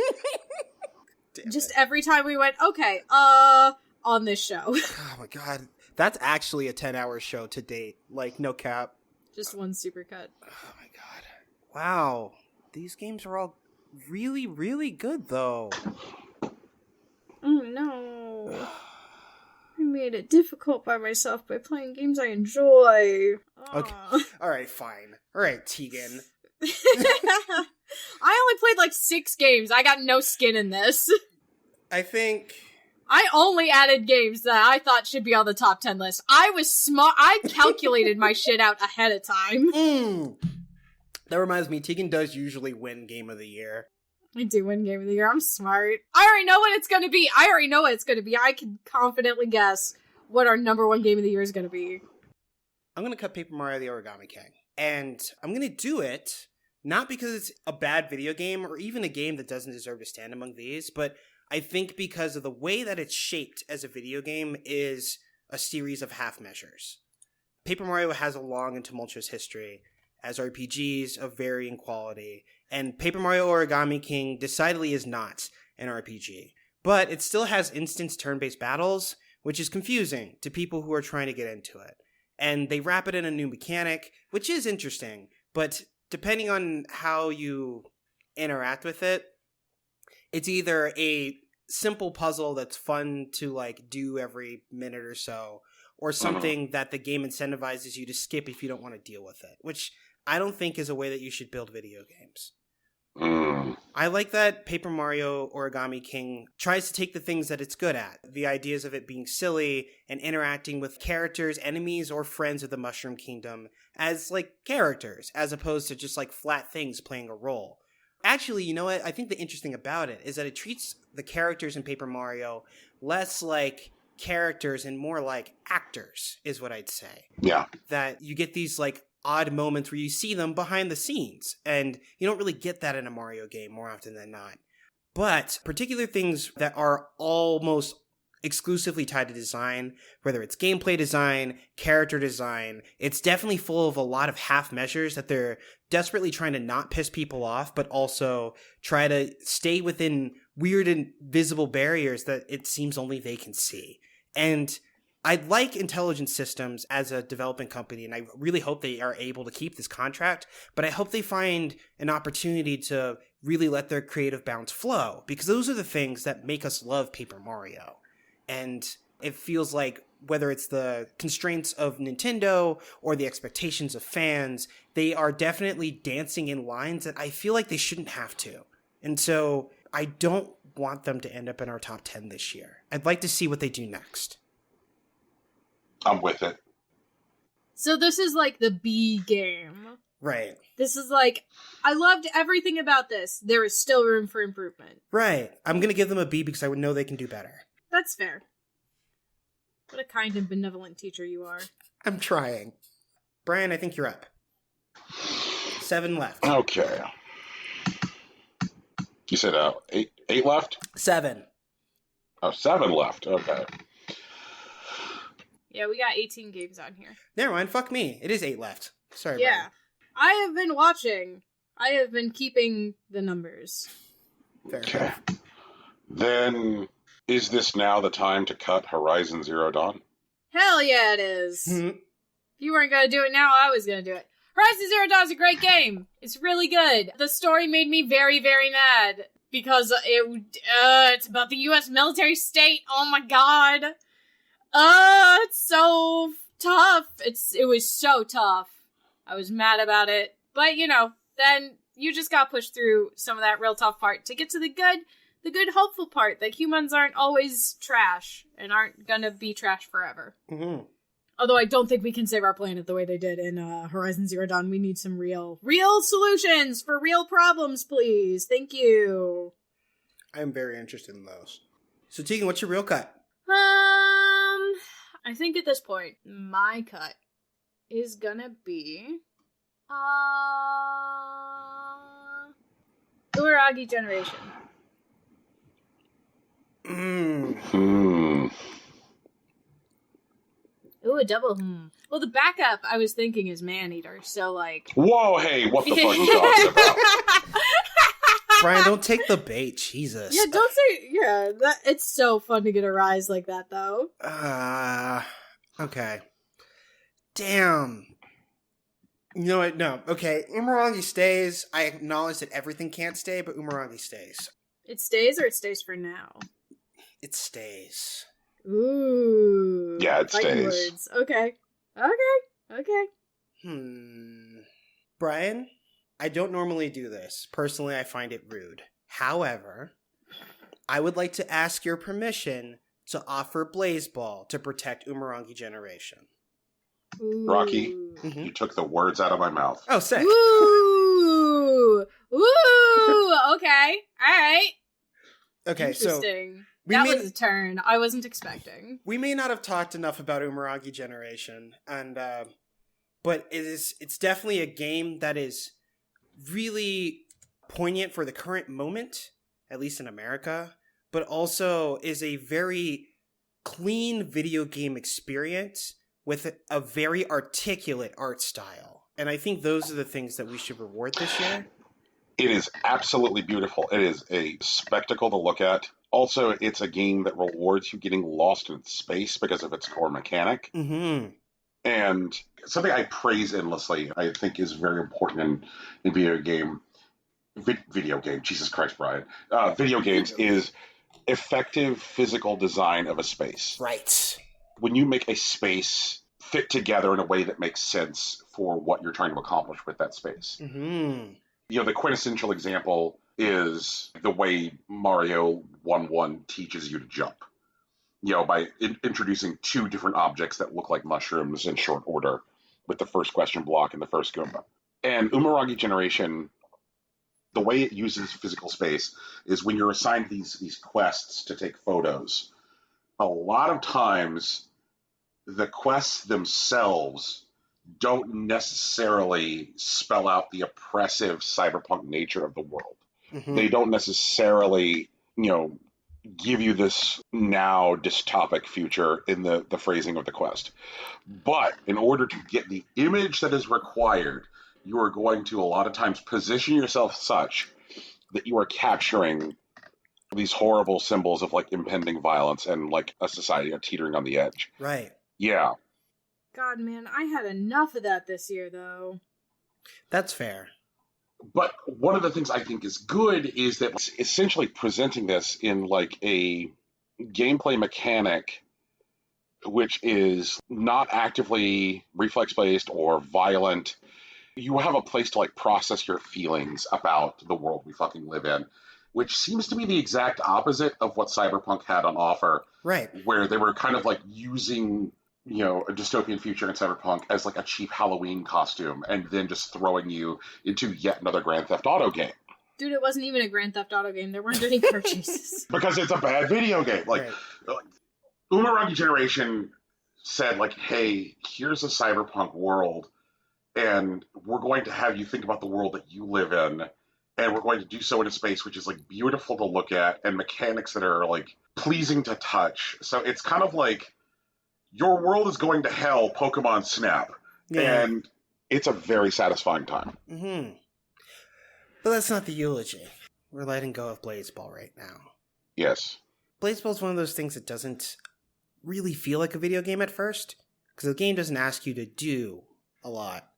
Just it. every time we went, okay, on this show. Oh my god. That's actually a 10-hour show to date. Like, no cap. Just one supercut. Oh my god. Wow. These games are all really, really good, though. Oh no. I made it difficult by myself by playing games I enjoy. Okay. Alright, fine. Alright, Tegan. I only played like 6 games. I got no skin in this. I think... I only added games that I thought should be on the top 10 list. I was smart. I calculated my shit out ahead of time. That reminds me, Tegan does usually win Game of the Year. I do win Game of the Year. I'm smart. I already know what it's gonna be. I can confidently guess what our number 1 Game of the Year is gonna be. I'm gonna cut Paper Mario the Origami King. And I'm gonna do it, not because it's a bad video game, or even a game that doesn't deserve to stand among these, but I think because of the way that it's shaped as a video game is a series of half measures. Paper Mario has a long and tumultuous history as RPGs of varying quality, and Paper Mario Origami King decidedly is not an RPG. But it still has instance turn-based battles, which is confusing to people who are trying to get into it. And they wrap it in a new mechanic, which is interesting, but depending on how you interact with it, it's either a simple puzzle that's fun to like do every minute or so, or something that the game incentivizes you to skip if you don't want to deal with it, which I don't think is a way that you should build video games. I like that Paper Mario Origami King tries to take the things that it's good at, the ideas of it being silly and interacting with characters, enemies, or friends of the Mushroom Kingdom as like characters, as opposed to just like flat things playing a role. Actually, you know what? I think the interesting about it is that it treats the characters in Paper Mario less like characters and more like actors, is what I'd say. Yeah. That you get these like odd moments where you see them behind the scenes, and you don't really get that in a Mario game more often than not. But particular things that are almost exclusively tied to design, whether it's gameplay design, character design, it's definitely full of a lot of half measures that they're desperately trying to not piss people off, but also try to stay within weird and visible barriers that it seems only they can see. And I like Intelligent Systems as a development company, and I really hope they are able to keep this contract, but I hope they find an opportunity to really let their creative bounds flow, because those are the things that make us love Paper Mario. And it feels like whether it's the constraints of Nintendo or the expectations of fans, they are definitely dancing in lines that I feel like they shouldn't have to. And so I don't want them to end up in our top 10 this year. I'd like to see what they do next. I'm with it. So this is like the B game. Right. This is like, I loved everything about this. There is still room for improvement. Right. I'm going to give them a B because I would know they can do better. That's fair. What a kind and benevolent teacher you are. I'm trying. Brian, I think you're up. 7 left. Okay. You said 8 left? 7. Oh, 7 left. Okay. Yeah, we got 18 games on here. Never mind. Fuck me. It is 8 left. Sorry, Yeah. Brian. I have been watching. I have been keeping the numbers. Fair Okay. enough. Then, is this now the time to cut Horizon Zero Dawn? Hell yeah, it is. Mhm. If you weren't going to do it now, I was going to do it. Horizon Zero Dawn is a great game. It's really good. The story made me very, very mad because it's about the U.S. military state. Oh my god. It's so tough. It was so tough. I was mad about it. But, then you just got pushed through some of that real tough part to get to the good hopeful part that humans aren't always trash and aren't gonna be trash forever. Mm-hmm. Although I don't think we can save our planet the way they did in Horizon Zero Dawn. We need some real solutions for real problems, please. Thank you. I'm very interested in those. So, Tegan, what's your real cut? I think at this point, my cut is gonna be Uragi Generation. Ooh, a double Well, the backup I was thinking is Maneater, so like... Whoa, hey, what the fuck are you talking about? Brian, don't take the bait. Jesus. Yeah, don't say... Yeah, it's so fun to get a rise like that, though. Okay. Damn. You know what? No. Okay, Umurangi stays. I acknowledge that everything can't stay, but Umurangi stays. It stays or it stays for now? It stays. Ooh. Yeah, it fighting stays. Words. Okay. Brian, I don't normally do this. Personally, I find it rude. However, I would like to ask your permission to offer Blaze Ball to protect Umurangi Generation. Ooh. Rocky, Mm-hmm. you took the words out of my mouth. Oh, sick. Ooh. Ooh. Okay. All right. Okay, so Interesting. That was a turn I wasn't expecting. we may not have talked enough about Umurangi Generation, and but it's definitely a game that is really poignant for the current moment, at least in America, but also is a very clean video game experience with a very articulate art style. And I think those are the things that we should reward this year. It is absolutely beautiful. It is a spectacle to look at. Also, it's a game that rewards you getting lost in space because of its core mechanic. Mm-hmm. And something I praise endlessly, I think is very important in video game, Jesus Christ, Brian. Video games is effective physical design of a space. Right. When you make a space fit together in a way that makes sense for what you're trying to accomplish with that space. Mm-hmm. The quintessential example is the way Mario 1-1 teaches you to jump. By introducing 2 different objects that look like mushrooms in short order with the first question block and the first Goomba. And Umurangi Generation, the way it uses physical space is when you're assigned these quests to take photos, a lot of times the quests themselves don't necessarily spell out the oppressive cyberpunk nature of the world. Mm-hmm. They don't necessarily, give you this now dystopic future in the phrasing of the quest. But in order to get the image that is required, you are going to a lot of times position yourself such that you are capturing these horrible symbols of like impending violence and like a society teetering on the edge. Right. Yeah. God, man, I had enough of that this year, though. That's fair. But one of the things I think is good is that it's essentially presenting this in like a gameplay mechanic which is not actively reflex-based or violent. You have a place to like process your feelings about the world we fucking live in, which seems to be the exact opposite of what Cyberpunk had on offer. Right. Where they were kind of like using a dystopian future in Cyberpunk as like a cheap Halloween costume, and then just throwing you into yet another Grand Theft Auto game. Dude, it wasn't even a Grand Theft Auto game. There weren't any car chases. Because it's a bad video game. Like, Umarangi Generation said, like, hey, here's a cyberpunk world, and we're going to have you think about the world that you live in, and we're going to do so in a space which is, like, beautiful to look at, and mechanics that are, like, pleasing to touch. So it's kind of like, your world is going to hell, Pokemon Snap. Yeah. And it's a very satisfying time. Mm-hmm. But that's not the eulogy. We're letting go of Blaseball right now. Yes. Blaseball is one of those things that doesn't really feel like a video game at first, because the game doesn't ask you to do a lot.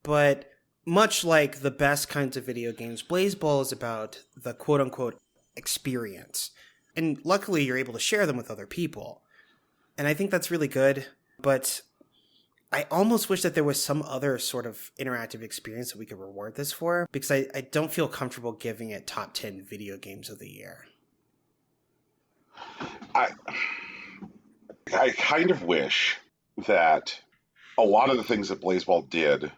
But much like the best kinds of video games, Blaseball is about the quote-unquote experience. And luckily, you're able to share them with other people. And I think that's really good, but I almost wish that there was some other sort of interactive experience that we could reward this for, because I don't feel comfortable giving it top 10 video games of the year. I kind of wish that a lot of the things that Blaseball did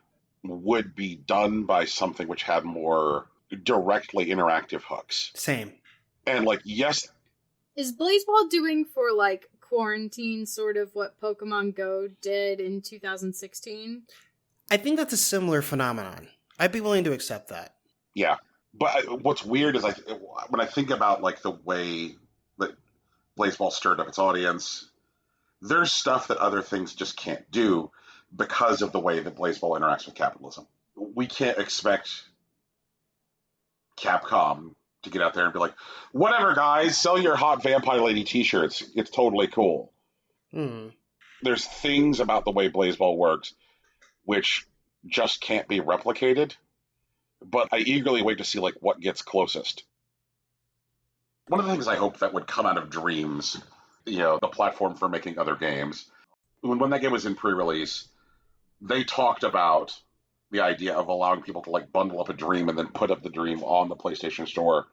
would be done by something which had more directly interactive hooks. Same. And, like, yes. Is Blaseball doing for, like, quarantine sort of what Pokemon Go did in 2016? I think that's a similar phenomenon. I'd be willing to accept that. Yeah. But what's weird is when I think about, like, the way that Blaseball stirred up its audience, there's stuff that other things just can't do because of the way that Blaseball interacts with capitalism. We can't expect Capcom to get out there and be like, whatever, guys, sell your hot vampire lady t-shirts. It's totally cool. There's things about the way Blaseball works which just can't be replicated, but I eagerly wait to see, like, what gets closest. One of the things I hope that would come out of Dreams, the platform for making other games, when that game was in pre-release, they talked about the idea of allowing people to, like, bundle up a Dream and then put up the Dream on the PlayStation Store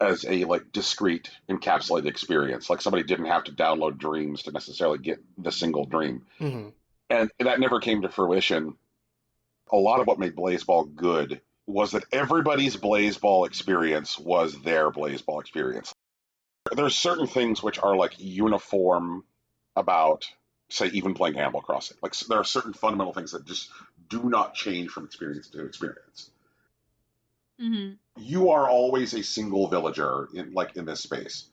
as a, like, discrete, encapsulated experience. Like, somebody didn't have to download Dreams to necessarily get the single Dream. Mm-hmm. And that never came to fruition. A lot of what made Blaseball good was that everybody's Blaseball experience was their Blaseball experience. There's certain things which are, like, uniform about, say, even playing Animal Crossing. Like, there are certain fundamental things that just do not change from experience to experience. Mm-hmm. You are always a single villager in this space,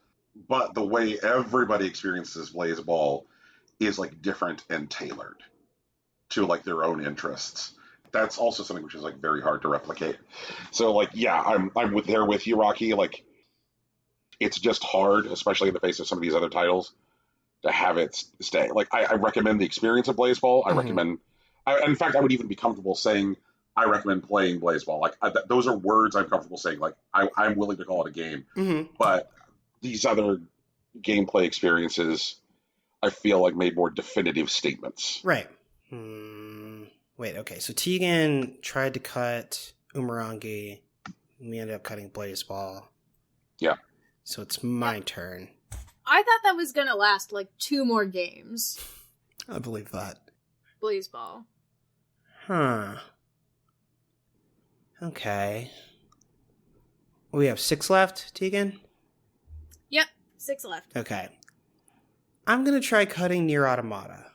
but the way everybody experiences Blaseball is, like, different and tailored to, like, their own interests. That's also something which is, like, very hard to replicate. So, like, yeah, I'm there with you, Rocky. Like, it's just hard, especially in the face of some of these other titles, to have it stay. Like, I recommend the experience of Blaseball. I recommend. In fact, I would even be comfortable saying I recommend playing Blaseball. Like, those are words I'm comfortable saying. Like, I'm willing to call it a game. Mm-hmm. But these other gameplay experiences, I feel like, made more definitive statements. Right. Wait, okay. So Tegan tried to cut Umurangi. We ended up cutting Blaseball. Yeah. So it's my turn. I thought that was gonna last, like, 2 more games. I believe that. Blaseball. Huh. Okay. We have 6 left, Tegan? Yep, 6 left. Okay. I'm gonna try cutting Nier Automata.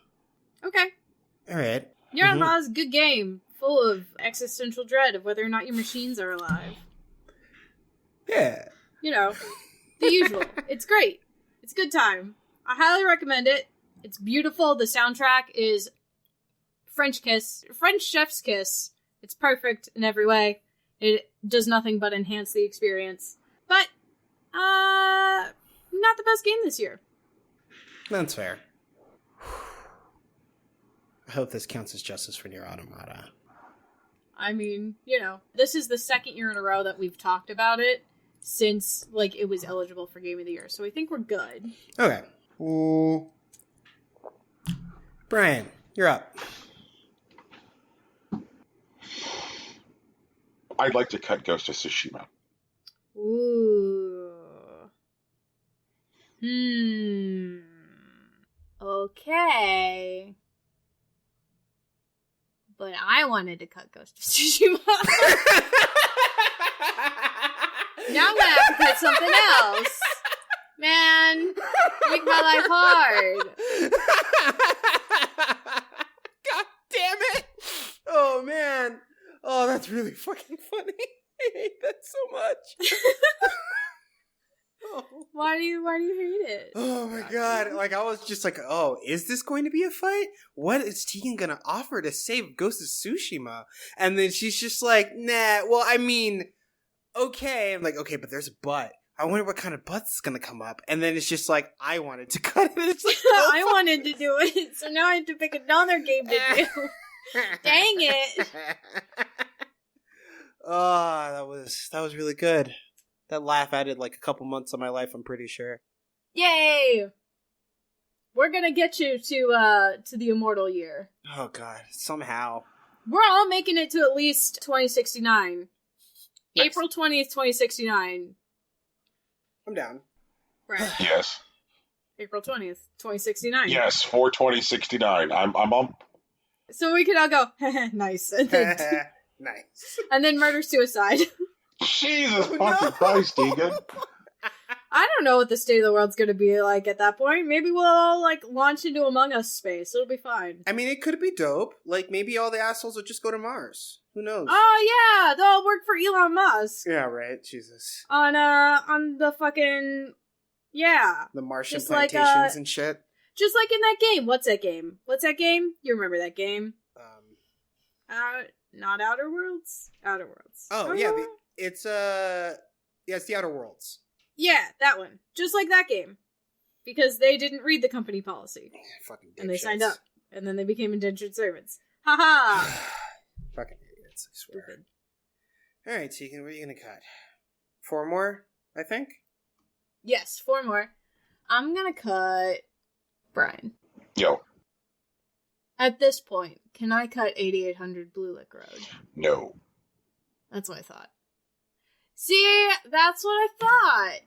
Okay. Alright. Nier Automata's a good game, full of existential dread of whether or not your machines are alive. Yeah. The usual. It's great. It's a good time. I highly recommend it. It's beautiful. The soundtrack is French chef's kiss. It's perfect in every way. It does nothing but enhance the experience. But, not the best game this year. That's fair. I hope this counts as justice for Nier Automata. I mean, this is the 2nd year in a row that we've talked about it since, like, it was eligible for Game of the Year. So I think we're good. Okay. Brian, you're up. I'd like to cut Ghost of Tsushima. Ooh. Okay. wanted to cut Ghost of Tsushima. Now I'm gonna have to cut something else. Man, make my life hard. God damn it! Oh man. Oh, that's really fucking funny. I hate that so much. Oh. Why do you hate it? Oh my god. Like, I was just like, oh, is this going to be a fight? What is Tegan gonna offer to save Ghost of Tsushima? And then she's just like, nah, well, I mean, okay. I'm like, okay, but there's a butt. I wonder what kind of butt's gonna come up. And then it's just like, I wanted to cut it. It's like, oh, I wanted to do it, so now I have to pick another game to do. Dang it. Oh, that was really good. That laugh added like a couple months of my life, I'm pretty sure. Yay! We're gonna get you to the immortal year. Oh god, somehow. We're all making it to at least 2069. Nice. April 20th, 2069. I'm down. Right. Yes. April 20th, 2069. Yes, for 2069. I'm on. So we could all go, nice. And then, nice. And then murder-suicide. Jesus fucking Christ, Tegan. I don't know what the state of the world's gonna be like at that point. Maybe we'll all, like, launch into Among Us space. It'll be fine. I mean, it could be dope. Like, maybe all the assholes will just go to Mars. Who knows? Oh, yeah! They'll all work for Elon Musk. Yeah, right. Jesus. On the fucking... Yeah. The Martian Just plantations like, and shit. Just like in that game. What's that game? You remember that game? Not Outer Worlds? Outer Worlds. Oh, yeah. It's the Outer Worlds. Yeah, that one. Just like that game. Because they didn't read the company policy. Fucking dipshits. And they signed up. And then they became indentured servants. Haha! Fucking idiots, I swear. Stupid. Alright, Tegan, what are you gonna cut? 4 more, I think? Yes, 4 more. I'm gonna cut Brian. Yo. At this point, can I cut 8800 Blue Lick Road? No. That's what I thought. See, that's what I thought.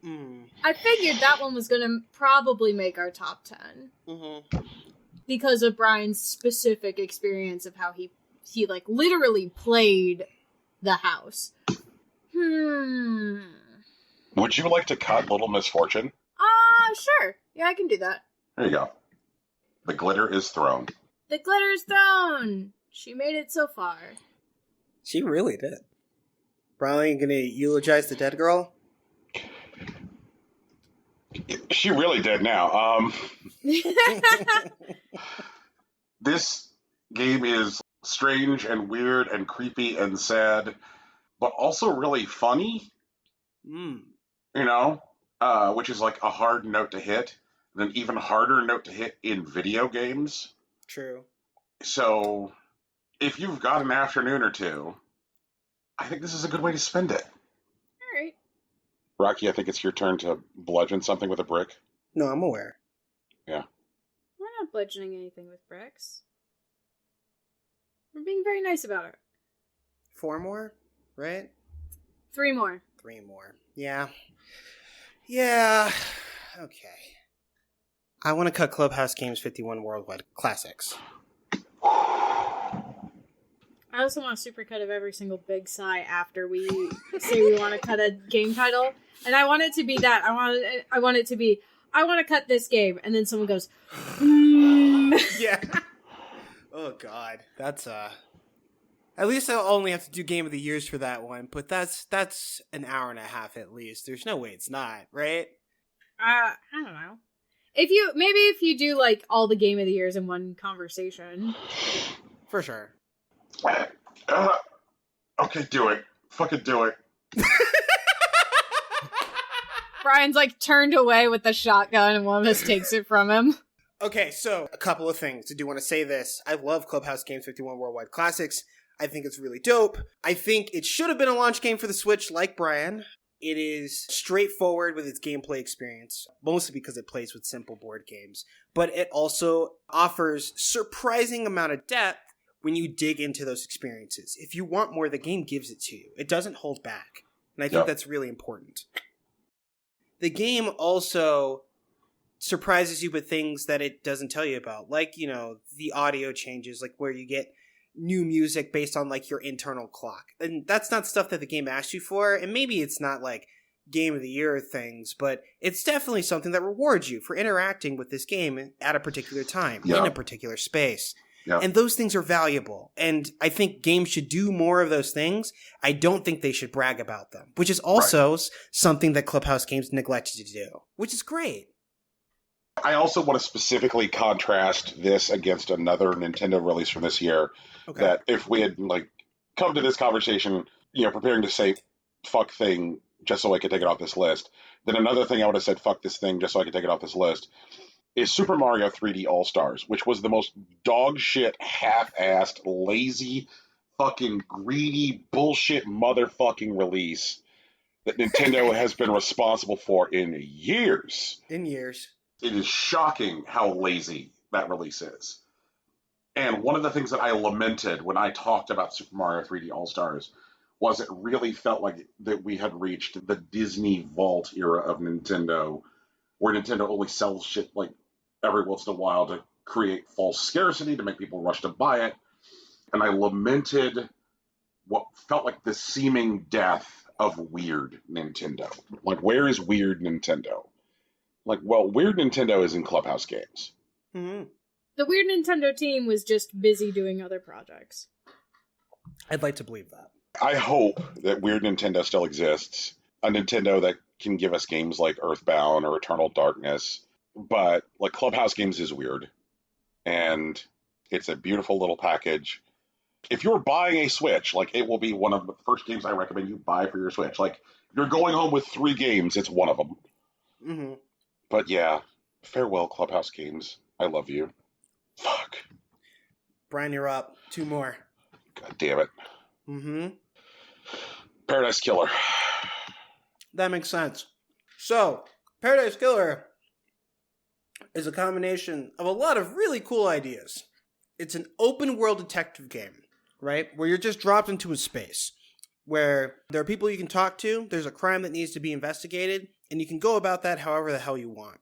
I figured that one was gonna probably make our top 10. Mm-hmm. Because of Brian's specific experience of how he like, literally played the house. Would you like to cut Little Misfortune? Sure. Yeah, I can do that. There you go. The glitter is thrown. The glitter is thrown! She made it so far. She really did. Brian, gonna eulogize the dead girl? She really did now. This game is strange and weird and creepy and sad, but also really funny. You know? Which is like a hard note to hit. And an even harder note to hit in video games. True. So, if you've got an afternoon or two, I think this is a good way to spend it. Alright. Rocky, I think it's your turn to bludgeon something with a brick. No, I'm aware. Yeah. We're not bludgeoning anything with bricks. We're being very nice about it. 4 more, right? 3 more. 3 more. Yeah. Yeah. Okay. I want to cut Clubhouse Games 51 Worldwide Classics. I also want a supercut of every single big sigh after we say we want to cut a game title. And I want it to be that. I want it to be, I want to cut this game. And then someone goes, Yeah. Oh, God. That's, at least I'll only have to do Game of the Years for that one. But that's an hour and a half at least. There's no way it's not, right? I don't know. If you do, like, all the Game of the Years in one conversation. For sure. Okay, do it. Fucking do it. Brian's, like, turned away with the shotgun and one of us takes it from him. Okay, so a couple of things. I do want to say this. I love Clubhouse Games 51 Worldwide Classics. I think it's really dope. I think it should have been a launch game for the Switch, like Brian. It is straightforward with its gameplay experience, mostly because it plays with simple board games. But it also offers surprising amount of depth when you dig into those experiences. If you want more, the game gives it to you. It doesn't hold back. And I think that's really important. The game also surprises you with things that it doesn't tell you about. Like, you know, the audio changes, like where you get new music based on like your internal clock. And that's not stuff that the game asks you for. And maybe it's not like game of the year things, but it's definitely something that rewards you for interacting with this game at a particular time in a particular space. Yeah. And those things are valuable. And I think games should do more of those things. I don't think they should brag about them, which is also something that Clubhouse Games neglected to do, which is great. I also want to specifically contrast this against another Nintendo release from this year. Okay. That if we had like come to this conversation, preparing to say fuck thing just so I could take it off this list, then another thing I would have said fuck this thing just so I could take it off this list is Super Mario 3D All-Stars, which was the most dog shit, half-assed, lazy, fucking greedy, bullshit motherfucking release that Nintendo has been responsible for in years. In years. It is shocking how lazy that release is. And one of the things that I lamented when I talked about Super Mario 3D All-Stars was it really felt like that we had reached the Disney Vault era of Nintendo, where Nintendo only sells shit like every once in a while to create false scarcity, to make people rush to buy it. And I lamented what felt like the seeming death of Weird Nintendo. Like, where is Weird Nintendo? Like, well, Weird Nintendo is in Clubhouse Games. Mm-hmm. The Weird Nintendo team was just busy doing other projects. I'd like to believe that. I hope that Weird Nintendo still exists. A Nintendo that can give us games like Earthbound or Eternal Darkness. But, like, Clubhouse Games is weird. And it's a beautiful little package. If you're buying a Switch, like, it will be one of the first games I recommend you buy for your Switch. Like, if you're going home with 3 games, it's one of them. Mm-hmm. But yeah, farewell, Clubhouse Games. I love you. Fuck. Brian, you're up. 2 more. God damn it. Mm-hmm. Paradise Killer. That makes sense. So, Paradise Killer is a combination of a lot of really cool ideas. It's an open world detective game, right? Where you're just dropped into a space where there are people you can talk to, there's a crime that needs to be investigated, and you can go about that however the hell you want.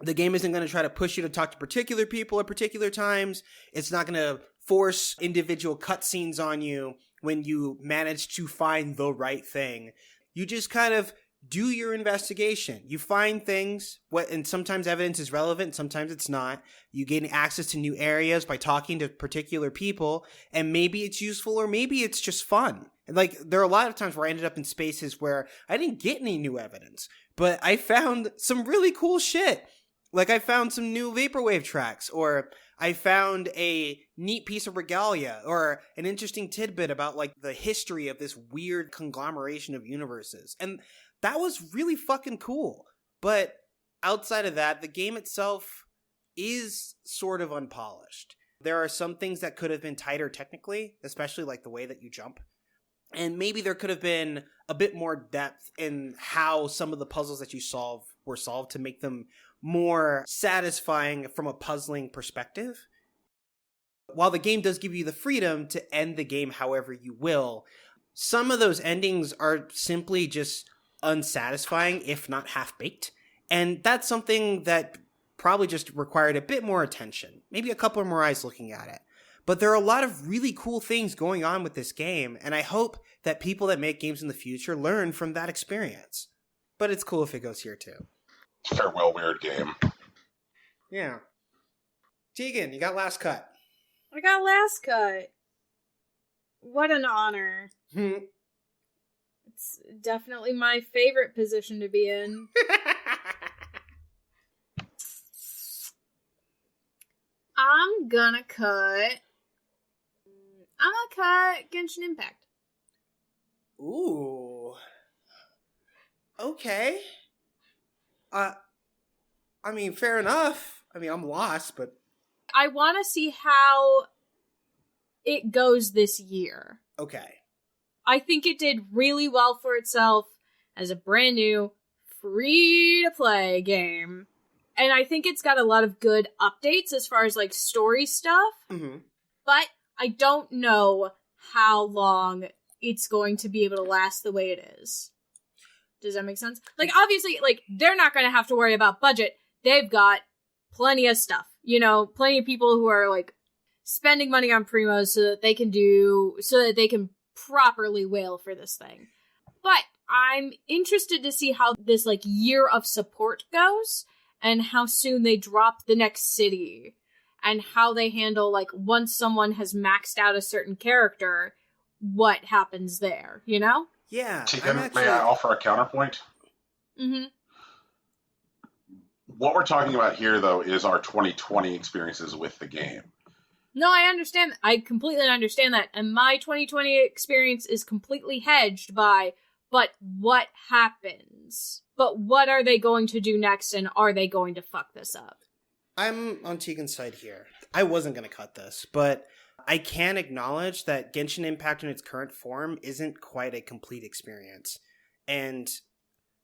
The game isn't going to try to push you to talk to particular people at particular times. It's not going to force individual cutscenes on you when you manage to find the right thing. You just kind of do your investigation. You find things, and sometimes evidence is relevant, sometimes it's not. You gain access to new areas by talking to particular people, and maybe it's useful or maybe it's just fun. And like, there are a lot of times where I ended up in spaces where I didn't get any new evidence, but I found some really cool shit. Like, I found some new vaporwave tracks, or I found a neat piece of regalia, or an interesting tidbit about, like, the history of this weird conglomeration of universes. And that was really fucking cool. But outside of that, the game itself is sort of unpolished. There are some things that could have been tighter technically, especially like the way that you jump. And maybe there could have been a bit more depth in how some of the puzzles that you solve were solved to make them more satisfying from a puzzling perspective. While the game does give you the freedom to end the game however you will, some of those endings are simply just unsatisfying, if not half-baked. And that's something that probably just required a bit more attention. Maybe a couple more eyes looking at it. But there are a lot of really cool things going on with this game, and I hope that people that make games in the future learn from that experience. But it's cool if it goes here too. Farewell, Weird Game. Yeah. Tegan, you got last cut. I got last cut. What an honor. It's definitely my favorite position to be in. I'm gonna cut Genshin Impact. Ooh. Okay. I mean, fair enough. I mean, I'm lost, but I want to see how it goes this year. okay. I think it did really well for itself as a brand new free-to-play game. And I think it's got a lot of good updates as far as, like, story stuff. Mm-hmm. But I don't know how long it's going to be able to last the way it is. Does that make sense? Like, obviously, like, they're not going to have to worry about budget. They've got plenty of stuff. You know, plenty of people who are, like, spending money on primos so that they can properly whale for this thing. But I'm interested to see how this like year of support goes and how soon they drop the next city and how they handle like once someone has maxed out a certain character, what happens there, you know? Yeah. May I offer a counterpoint? Mm-hmm. What we're talking about here, though, is our 2020 experiences with the game. No, I understand. I completely understand that. And my 2020 experience is completely hedged by, but what happens? But what are they going to do next, and are they going to fuck this up? I'm on Tegan's side here. I wasn't going to cut this, but I can acknowledge that Genshin Impact in its current form isn't quite a complete experience. And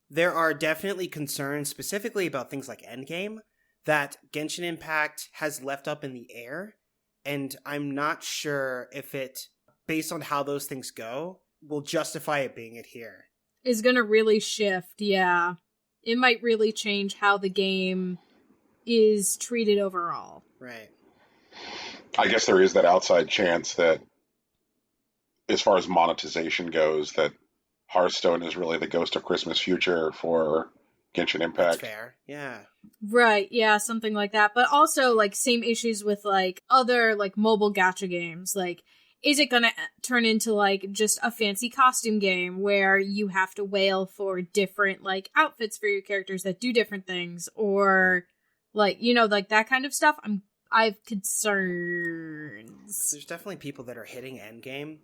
there are definitely concerns, specifically about things like Endgame, that Genshin Impact has left up in the air, and I'm not sure if it, based on how those things go, will justify it being it here. Is gonna really shift, yeah. It might really change how the game is treated overall. Right. I guess there is that outside chance that, as far as monetization goes, that Hearthstone is really the Ghost of Christmas future for Genshin Impact. That's fair, yeah. Right, yeah, something like that. But also, like, same issues with, like, other, like, mobile gacha games. Like, is it gonna turn into, like, just a fancy costume game where you have to whale for different, like, outfits for your characters that do different things? Or, like, you know, like, that kind of stuff? I've concerns. There's definitely people that are hitting endgame,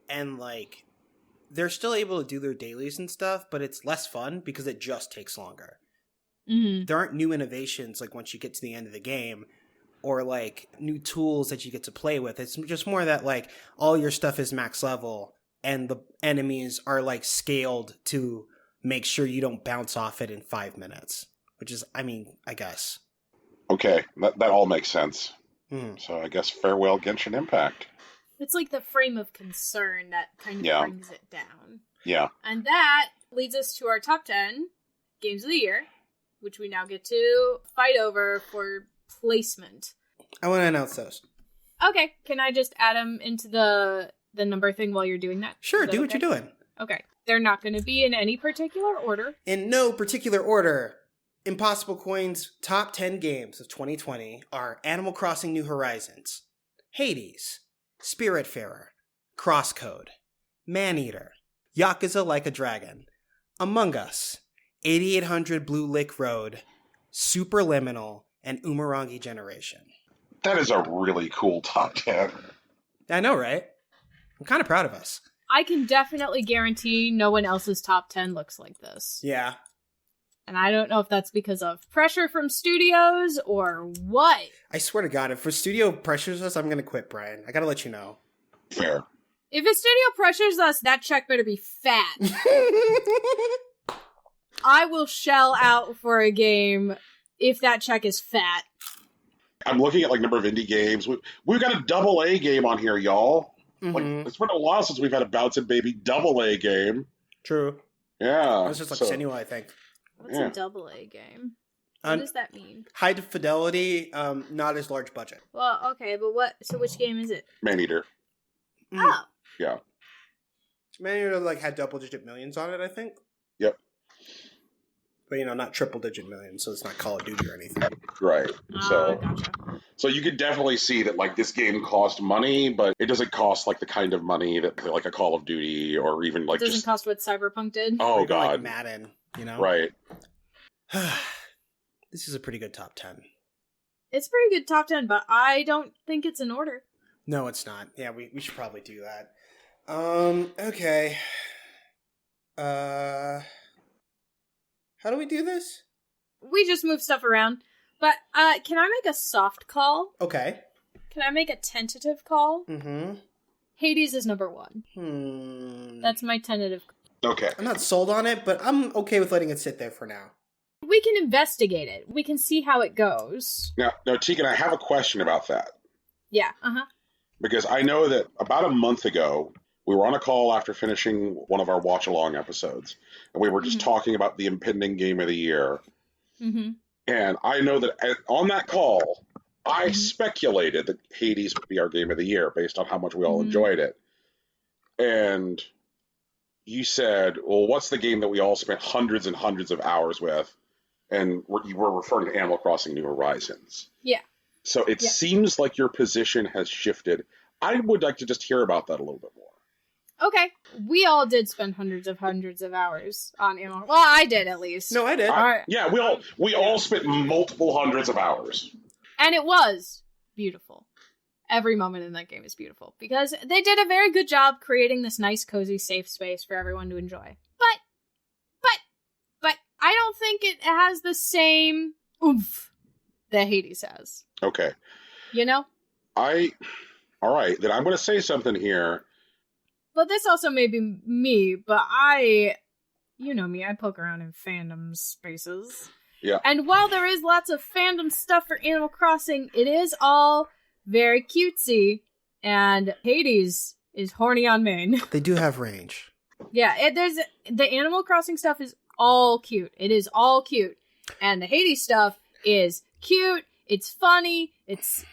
and, like, they're still able to do their dailies and stuff, but it's less fun because it just takes longer. Mm-hmm. There aren't new innovations, like, once you get to the end of the game, or, like, new tools that you get to play with. It's just more that, like, all your stuff is max level, and the enemies are, like, scaled to make sure you don't bounce off it in 5 minutes. Which is, I mean, I guess. Okay, that all makes sense. Hmm. So I guess farewell Genshin Impact. It's like the frame of concern that kind of brings it down. Yeah. And that leads us to our top 10 games of the year, which we now get to fight over for placement. I want to announce those. Okay, can I just add them into the number thing while you're doing that? Sure, that do what you're doing. Okay. They're not going to be in any particular order. In no particular order, Impossible Coin's top 10 games of 2020 are Animal Crossing New Horizons, Hades, Spiritfarer, Crosscode, Maneater, Yakuza Like a Dragon, Among Us, 8800 Blue Lick Road, Superliminal, and Umurangi Generation. That is a really cool top 10. I know, right? I'm kind of proud of us. I can definitely guarantee no one else's top 10 looks like this. Yeah. And I don't know if that's because of pressure from studios or what. I swear to God, if a studio pressures us, I'm going to quit, Brian. I got to let you know. Fair. If a studio pressures us, that check better be fat. I will shell out for a game if that check is fat. I'm looking at like number of indie games. We've got a double A game on here, y'all. Mm-hmm. Like it's been a while since we've had a Bouncing Baby double A game. True. Yeah. It's just like Senua, I think. What's a double A game? What does that mean? High fidelity, not as large budget. Well, okay, but what? So which game is it? Maneater. Oh. Yeah. Maneater like had double-digit millions on it, I think. Yep. But, you know, not triple-digit millions, so it's not Call of Duty or anything. Right. Gotcha. So you could definitely see that, like, this game cost money, but it doesn't cost, like, the kind of money that, like, a Call of Duty or even, like, it doesn't cost what Cyberpunk did? Oh, or God. Like Madden, you know? Right. This is a pretty good top 10. It's a pretty good top 10, but I don't think it's in order. No, it's not. Yeah, we should probably do that. Okay. How do we do this? We just move stuff around. But, can I make a soft call? Okay. Can I make a tentative call? Mm-hmm. Hades is number 1. That's my tentative call. Okay. I'm not sold on it, but I'm okay with letting it sit there for now. We can investigate it. We can see how it goes. Now, Tegan, I have a question about that. Yeah, uh-huh. Because I know that about a month ago, we were on a call after finishing one of our watch-along episodes, and we were just talking about the impending game of the year. Mm-hmm. And I know that on that call, I speculated that Hades would be our game of the year based on how much we all Mhm. enjoyed it. And you said, well, what's the game that we all spent hundreds and hundreds of hours with? And you were referring to Animal Crossing New Horizons. Yeah. So it seems like your position has shifted. I would like to just hear about that a little bit more. Okay. We all did spend hundreds of hours on Animal. Well, I did at least. No, I did. Yeah, we all spent multiple hundreds of hours. And it was beautiful. Every moment in that game is beautiful because they did a very good job creating this nice, cozy, safe space for everyone to enjoy. But I don't think it has the same oomph that Hades has. Okay. You know? All right, then I'm going to say something here. But this also may be me, but you know me, I poke around in fandom spaces. Yeah. And while there is lots of fandom stuff for Animal Crossing, it is all very cutesy, and Hades is horny on main. They do have range. Yeah, the Animal Crossing stuff is all cute. It is all cute. And the Hades stuff is cute, it's funny, it's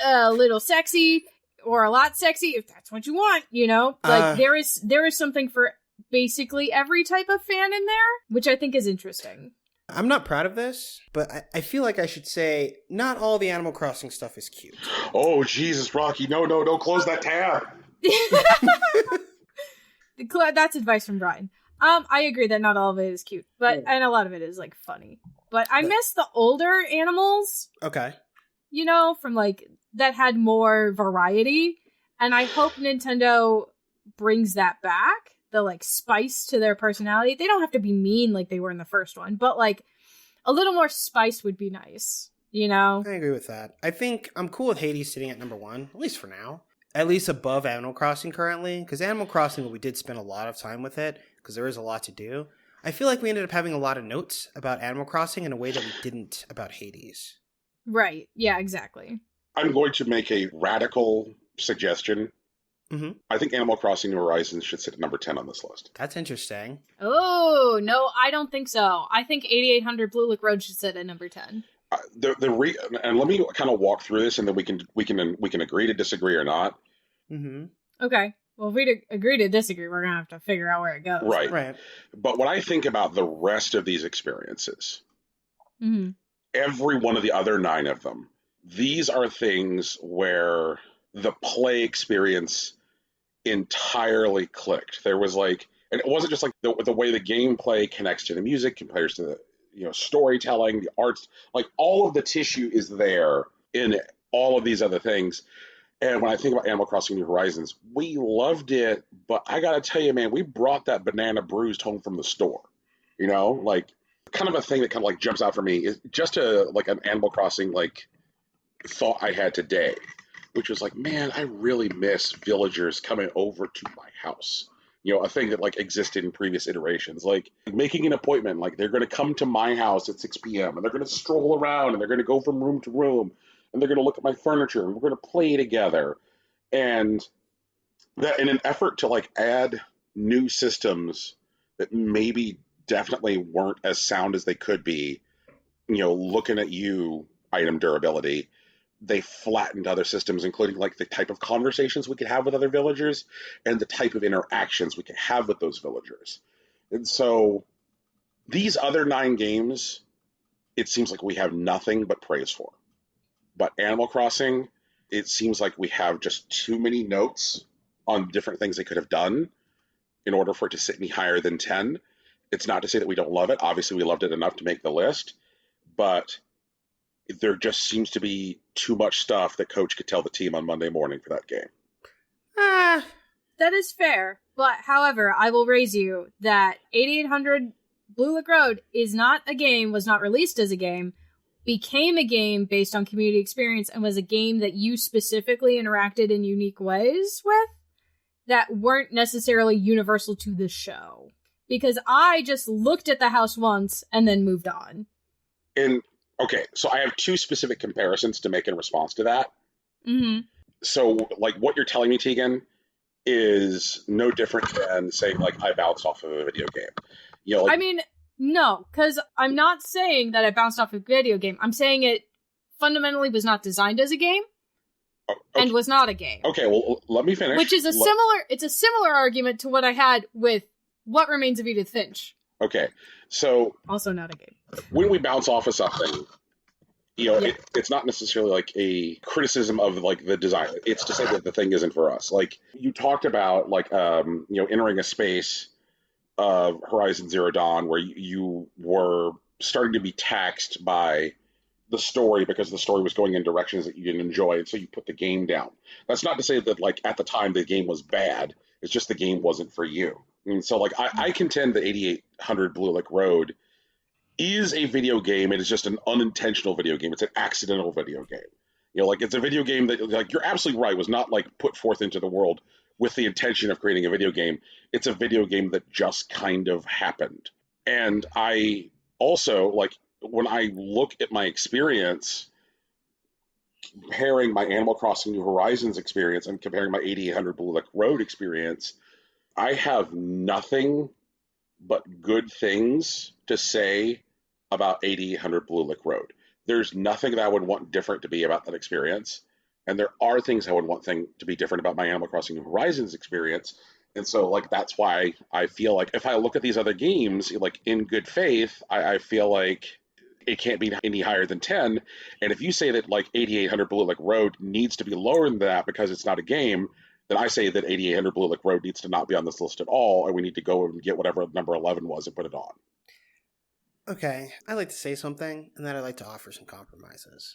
a little sexy, or a lot sexy, if that's what you want, you know? Like, there is something for basically every type of fan in there, which I think is interesting. I'm not proud of this, but I feel like I should say not all the Animal Crossing stuff is cute. Oh, Jesus, Rocky. No, don't close that tab. That's advice from Brian. I agree that not all of it is cute, and a lot of it is, like, funny. But I miss the older animals. Okay. You know, from, like, that had more variety. And I hope Nintendo brings that back. The, like, spice to their personality. They don't have to be mean like they were in the first one, but, like, a little more spice would be nice, you know? I agree with that. I think I'm cool with Hades sitting at number 1, at least for now. At least above Animal Crossing currently, because Animal Crossing, we did spend a lot of time with it, because there is a lot to do. I feel like we ended up having a lot of notes about Animal Crossing in a way that we didn't about Hades. Right. Yeah, exactly. I'm going to make a radical suggestion. Mm-hmm. I think Animal Crossing New Horizons should sit at number 10 on this list. That's interesting. Oh, no, I don't think so. I think 8800 Blue Lick Road should sit at number 10. And let me kind of walk through this, and then we can agree to disagree or not. Mm-hmm. Okay. Well, if we agree to disagree, we're gonna have to figure out where it goes. Right. But when I think about the rest of these experiences, every one of the other 9 of them, these are things where the play experience entirely clicked. There was like, and it wasn't just like the way the gameplay connects to the music, compares to the storytelling, the arts, like all of the tissue is there in all of these other things. And when I think about Animal Crossing New Horizons, we loved it, but I gotta tell you, man, we brought that banana bruised home from the store. You know, like kind of a thing that kind of like jumps out for me is just like an Animal Crossing like thought I had today, which was like, man, I really miss villagers coming over to my house. You know, a thing that like existed in previous iterations, like making an appointment, like they're going to come to my house at 6 p.m. and they're going to stroll around and they're going to go from room to room and they're going to look at my furniture and we're going to play together. And that in an effort to like add new systems that maybe definitely weren't as sound as they could be, looking at you, item durability, they flattened other systems, including like the type of conversations we could have with other villagers and the type of interactions we could have with those villagers. And so these other 9 games, it seems like we have nothing but praise for. But Animal Crossing, it seems like we have just too many notes on different things they could have done in order for it to sit any higher than 10. It's not to say that we don't love it. Obviously, we loved it enough to make the list, but there just seems to be too much stuff that Coach could tell the team on Monday morning for that game. That is fair. But, however, I will raise you that 8800 Blue Lick Road is not a game, was not released as a game, became a game based on community experience, and was a game that you specifically interacted in unique ways with that weren't necessarily universal to the show. Because I just looked at the house once and then moved on. Okay, so I have 2 specific comparisons to make in response to that. Mm-hmm. So, like, what you're telling me, Tegan, is no different than saying, like, I bounced off of a video game. I mean, no, because I'm not saying that I bounced off a video game. I'm saying it fundamentally was not designed as a game Okay. and was not a game. Okay, well, let me finish. Which is a similar argument to what I had with What Remains of Edith Finch. Okay, so Also not a game. when we bounce off of something, it's not necessarily like a criticism of like the design. It's to say that the thing isn't for us. Like you talked about, like entering a space of Horizon Zero Dawn where you were starting to be taxed by the story because the story was going in directions that you didn't enjoy, and so you put the game down. That's not to say that like at the time the game was bad. It's just the game wasn't for you. And so like I contend that 8800 Blue Lake Road is a video game. It is just an unintentional video game. It's an accidental video game. Like it's a video game that, like, you're absolutely right, was not like put forth into the world with the intention of creating a video game. It's a video game that just kind of happened. And I also, like, when I look at my experience, comparing my Animal Crossing New Horizons experience and comparing my 8800 Blue Lake Road experience, I have nothing but good things to say about 8800 Blue Lake Road. There's nothing that I would want different to be about that experience. And there are things I would want to be different about my Animal Crossing New Horizons experience. And so, like, that's why I feel like if I look at these other games, like, in good faith, I feel like it can't be any higher than 10. And if you say that, like, 8800 Blue Lake Road needs to be lower than that because it's not a game, then I say that 8800 Blue Lake Road needs to not be on this list at all, and we need to go and get whatever number 11 was and put it on. Okay, I'd like to say something, and then I'd like to offer some compromises.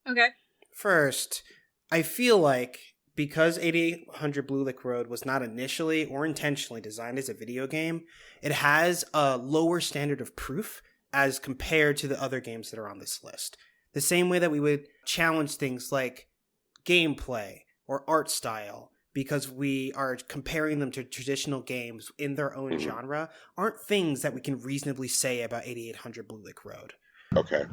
Okay. First, I feel like because 8800 Blue Lake Road was not initially or intentionally designed as a video game, it has a lower standard of proof as compared to the other games that are on this list. The same way that we would challenge things like gameplay or art style, because we are comparing them to traditional games in their own genre, aren't things that we can reasonably say about 8800 Blue Lake Road. Okay.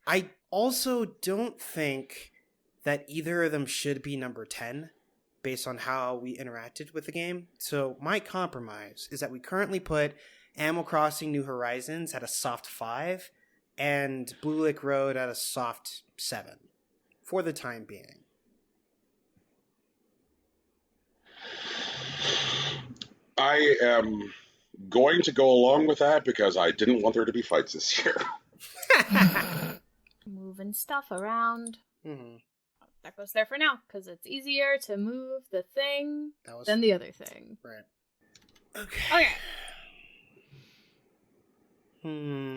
I also don't think that either of them should be number 10 based on how we interacted with the game. So my compromise is that we currently put Animal Crossing New Horizons at a soft 5 and Blue Lake Road at a soft 7 for the time being. I am going to go along with that because I didn't want there to be fights this year. Moving stuff around. Mm-hmm. That goes there for now, because it's easier to move the thing than the other thing. Right. Okay.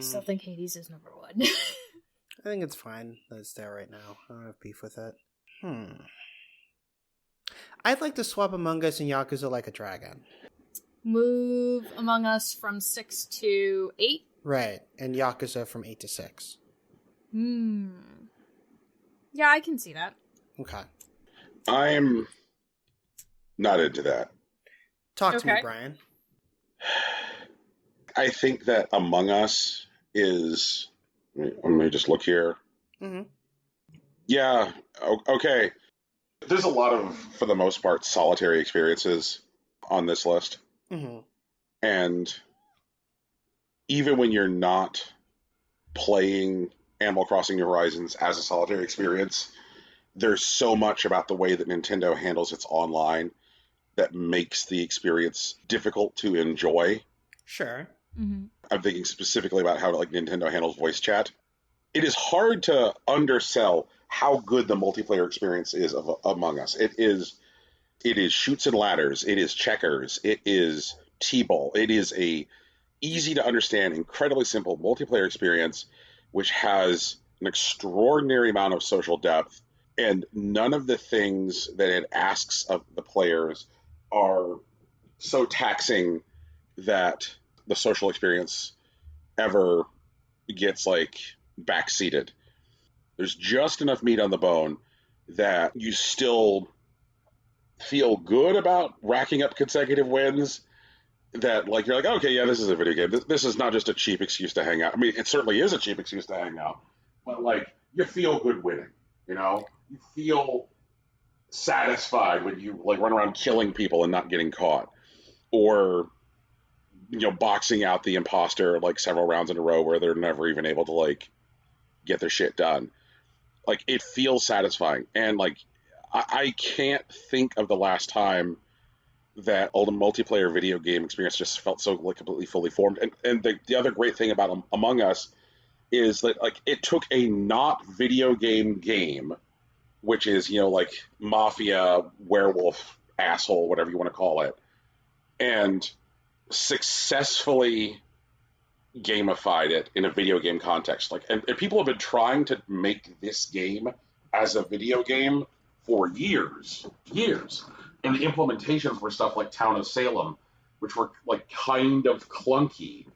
Still think Hades is number 1. I think it's fine that it's there right now. I don't have beef with it. I'd like to swap Among Us and Yakuza Like a Dragon. Move Among Us from 6 to 8? Right, and Yakuza from 8 to 6. Yeah, I can see that. Okay. I'm not into that. Talk to me, Brian. I think that Among Us is... Let me just look here. Mm-hmm. Yeah, okay. There's a lot of, for the most part, solitary experiences on this list. Mm-hmm. And even when you're not playing Animal Crossing New Horizons as a solitary experience, there's so much about the way that Nintendo handles its online that makes the experience difficult to enjoy. Sure. Mm-hmm. I'm thinking specifically about how, like, Nintendo handles voice chat. It is hard to undersell how good the multiplayer experience is of Among Us. It is shoots and ladders. It is checkers. It is T-ball. It is a easy to understand, incredibly simple multiplayer experience, which has an extraordinary amount of social depth, and none of the things that it asks of the players are so taxing that the social experience ever gets, like, backseated. There's just enough meat on the bone that you still feel good about racking up consecutive wins, that, like, you're like, okay, yeah, this is a video game. This is not just a cheap excuse to hang out. I mean, it certainly is a cheap excuse to hang out, but, like, you feel good winning, you know? You feel satisfied when you, like, run around killing people and not getting caught, or, you know, boxing out the imposter, like, several rounds in a row where they're never even able to, like, get their shit done. like it feels satisfying, and like I can't think of the last time that old multiplayer video game experience just felt so like completely fully formed. And the other great thing about Among Us is that like it took a not video game, which is, you know, like mafia, werewolf, asshole, whatever you want to call it, and successfully gamified it in a video game context. Like, and people have been trying to make this game as a video game for years. And the implementations were stuff like Town of Salem, which were like kind of clunky.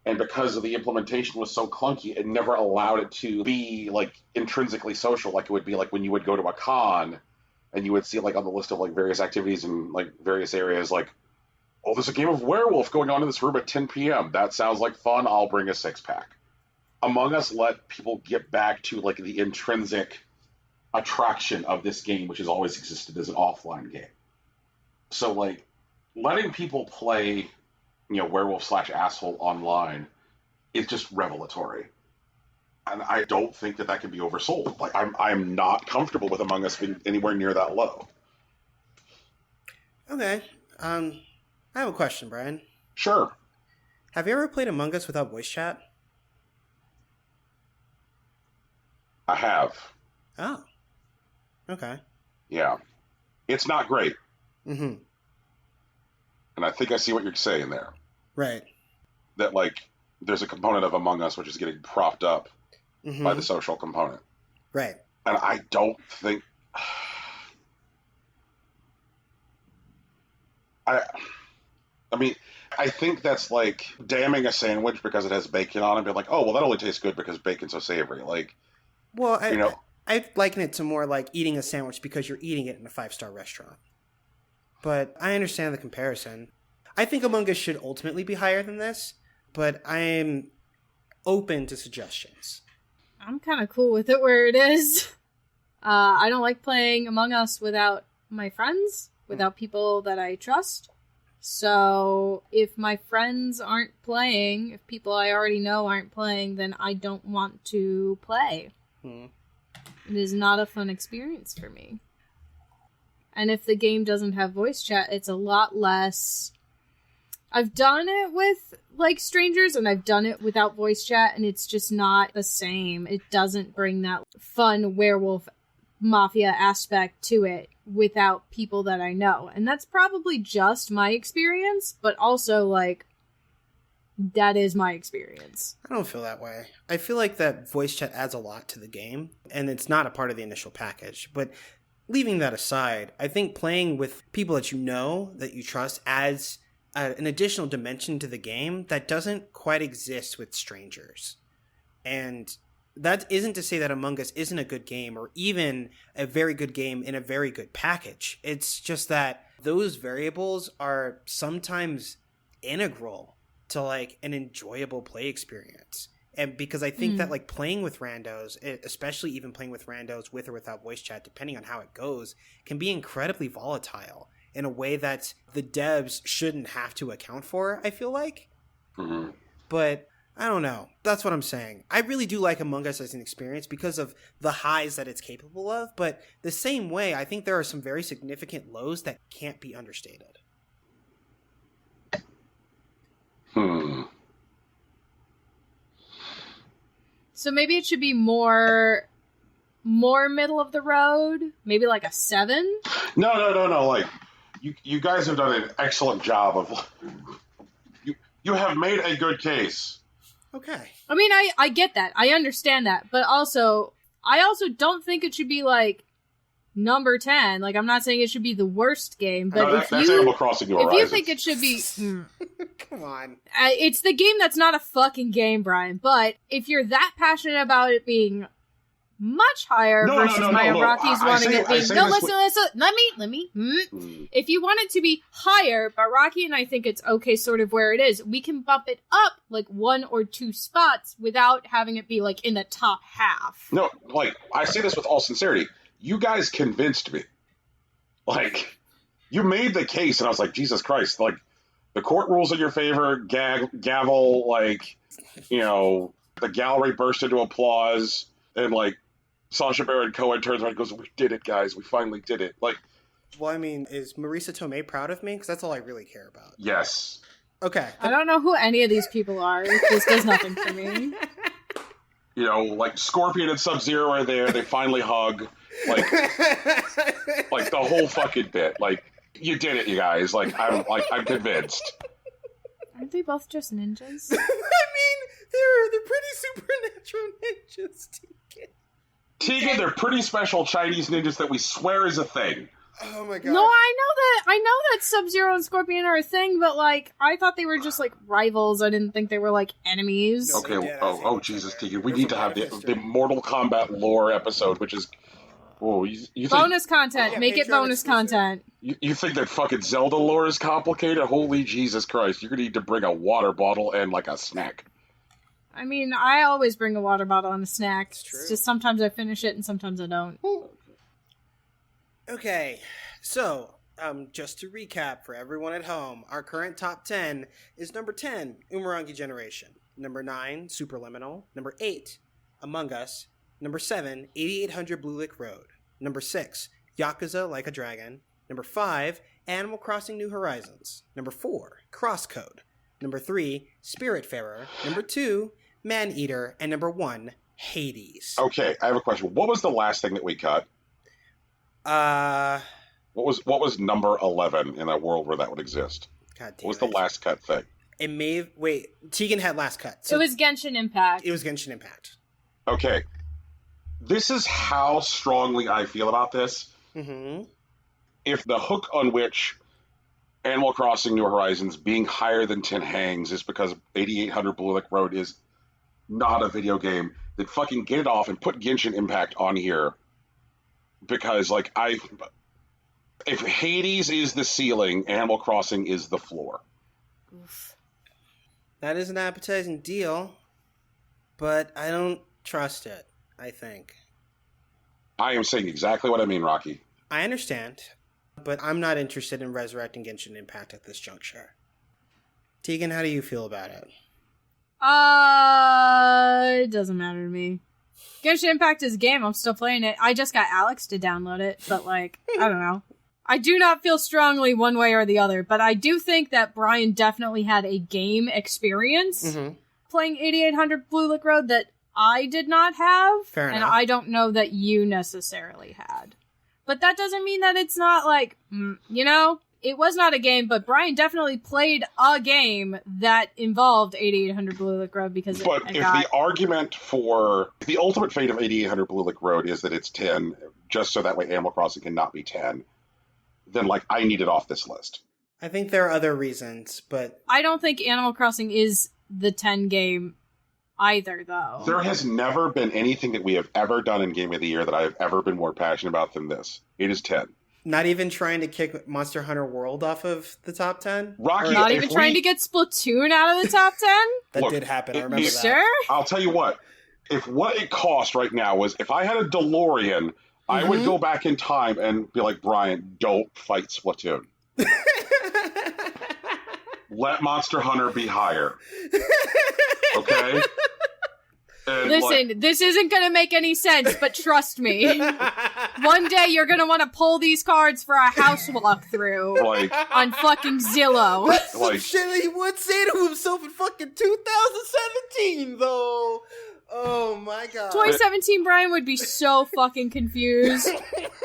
And because of the implementation was so clunky, it never allowed it to be like intrinsically social, like it would be like when you would go to a con and you would see like on the list of like various activities in like various areas, like, oh, there's a game of werewolf going on in this room at 10 p.m. That sounds like fun. I'll bring a 6-pack. Among Us let people get back to like the intrinsic attraction of this game, which has always existed as an offline game. So like letting people play, you know, werewolf/asshole online is just revelatory. And I don't think that can be oversold. Like I'm not comfortable with Among Us being anywhere near that low. Okay. I have a question, Brian. Sure. Have you ever played Among Us without voice chat? I have. Oh. Okay. Yeah. It's not great. Mm-hmm. And I think I see what you're saying there. Right. That, like, there's a component of Among Us which is getting propped up mm-hmm. by the social component. Right. And I don't think... I mean, I think that's like damning a sandwich because it has bacon on it, but like, oh, well, that only tastes good because bacon's so savory. Like, well, you know, I liken it to more like eating a sandwich because you're eating it in a 5-star restaurant. But I understand the comparison. I think Among Us should ultimately be higher than this, but I'm open to suggestions. I'm kind of cool with it where it is. I don't like playing Among Us without my friends, without people that I trust. So if my friends aren't playing, if people I already know aren't playing, then I don't want to play. It is not a fun experience for me. And if the game doesn't have voice chat, it's a lot less... I've done it with, like, strangers, and I've done it without voice chat, and it's just not the same. It doesn't bring that fun werewolf mafia aspect to it without people that I know. And that's probably just my experience, but also, like, that is my experience. I don't feel that way. I feel like that voice chat adds a lot to the game, and it's not a part of the initial package. But leaving that aside, I think playing with people that you know, that you trust, adds an additional dimension to the game that doesn't quite exist with strangers. And that isn't to say that Among Us isn't a good game or even a very good game in a very good package. It's just that those variables are sometimes integral to like an enjoyable play experience. And because I think that like playing with randos, especially even playing with randos with or without voice chat, depending on how it goes, can be incredibly volatile in a way that the devs shouldn't have to account for, I feel like. Mm-hmm. But I don't know. That's what I'm saying. I really do like Among Us as an experience because of the highs that it's capable of. But the same way, I think there are some very significant lows that can't be understated. So maybe it should be more middle of the road, maybe like a 7. No. Like, you guys have done an excellent job of. You have made a good case. Okay. I mean, I get that, I understand that, but also I also don't think it should be like number 10. Like, I'm not saying it should be the worst game, but that's Animal Crossing New Horizons. If you think it should be... Come on. It's the game that's not a fucking game, Brian, but if you're that passionate about it being much higher versus Rocky's wanting it being... No, listen, let me. If you want it to be higher, but Rocky and I think it's okay sort of where it is, we can bump it up like 1 or 2 spots without having it be like in the top half. No, like, I say this with all sincerity. You guys convinced me. Like, you made the case, and I was like, Jesus Christ, like, the court rules in your favor, gavel, like, you know, the gallery burst into applause, and, like, Sacha Baron Cohen turns around and goes, "We did it, guys. We finally did it." Like, Well, I mean, is Marisa Tomei proud of me? Because that's all I really care about. yes. Okay. I don't know who any of these people are. This does nothing for me. You know, like Scorpion and Sub-Zero are there. They finally hug. Like the whole fucking bit. Like, you did it, you guys. I'm convinced. Aren't they both just ninjas? I mean, they're pretty supernatural ninjas, Tegan. Tegan, they're pretty special Chinese ninjas that we swear is a thing. Oh my god. No, I know that Sub-Zero and Scorpion are a thing, but like I thought they were just like rivals. I didn't think they were like enemies. No. Okay, Jesus, Tegan. We need to have the Mortal Kombat lore episode, which is... Whoa, you think... Bonus content. Yeah, Make it Patreon bonus exclusive. content. You think that fucking Zelda lore is complicated? Holy Jesus Christ. You're gonna need to bring a water bottle and, like, a snack. I mean, I always bring a water bottle and a snack. It's true. It's just sometimes I finish it and sometimes I don't. Okay, so, just to recap for everyone at home, our current top 10 is number 10, Umurangi Generation. Number 9, Superliminal. Number 8, Among Us. Number 7, 8800 Blue Lick Road. Number 6, Yakuza Like a Dragon. Number 5, Animal Crossing New Horizons. Number 4, Crosscode. Number 3, Spiritfarer. Number 2, Maneater. And number 1, Hades. Okay, I have a question. What was the last thing that we cut? What was number 11 in a world where that would exist? God damn What was the last cut thing? It may... Wait, Tegan had last cut. So It was Genshin Impact. It was Genshin Impact. Okay. This is how strongly I feel about this. Mm-hmm. If the hook on which Animal Crossing New Horizons being higher than 10 hangs is because 8800 Blue Lick Road is not a video game, then fucking get it off and put Genshin Impact on here. Because, like, if Hades is the ceiling, Animal Crossing is the floor. Oof. That is an appetizing deal, but I don't trust it, I think. I am saying exactly what I mean, Rocky. I understand, but I'm not interested in resurrecting Genshin Impact at this juncture. Tegan, how do you feel about it? It doesn't matter to me. Genshin Impact is a game. I'm still playing it. I just got Alex to download it, but like, I don't know. I do not feel strongly one way or the other, but I do think that Brian definitely had a game experience playing 8800 Blue Lick Road that I did not have. Fair and enough. I don't know that you necessarily had. But that doesn't mean that it's not like, you know, it was not a game, but Brian definitely played a game that involved 8800 Blue Lick Road because But if the argument for the ultimate fate of 8800 Blue Lick Road is that it's 10, just so that way Animal Crossing cannot be 10, then, like, I need it off this list. I think there are other reasons, but... I don't think Animal Crossing is the 10 game either, though. There has never been anything that we have ever done in Game of the Year that I have ever been more passionate about than this. It is 10. Not even trying to kick Monster Hunter World off of the top 10? Rocky, Not even trying to get Splatoon out of the top 10? That Look, did happen, I remember You that. sure? I'll tell you what. If what it cost right now was, if I had a DeLorean, I would go back in time and be like, Brian, don't fight Splatoon. Let Monster Hunter be higher. Okay? And Listen, this isn't going to make any sense, but trust me. One day you're going to want to pull these cards for a house walkthrough like, on fucking Zillow. That's some Like- shit he would say to himself in fucking 2017, though. Oh my god. 2017 Brian would be so fucking confused.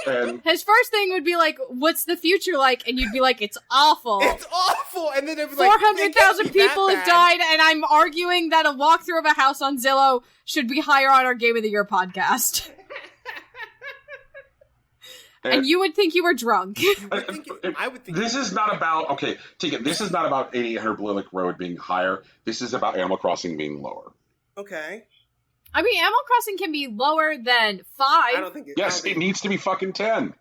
and His first thing would be like, what's the future like? And you'd be like, it's awful. It's awful. And then it'd be like, 400,000 it can't be people that have bad. died, and I'm arguing that a walkthrough of a house on Zillow should be higher on our Game of the Year podcast. And you would think you were drunk. I would think this is not about, okay, take it, this is not about 8800 Blue Lick Road being higher. This is about Animal Crossing being lower. Okay. I mean, Animal Crossing can be lower than 5. I don't think Yes, it needs to be fucking 10.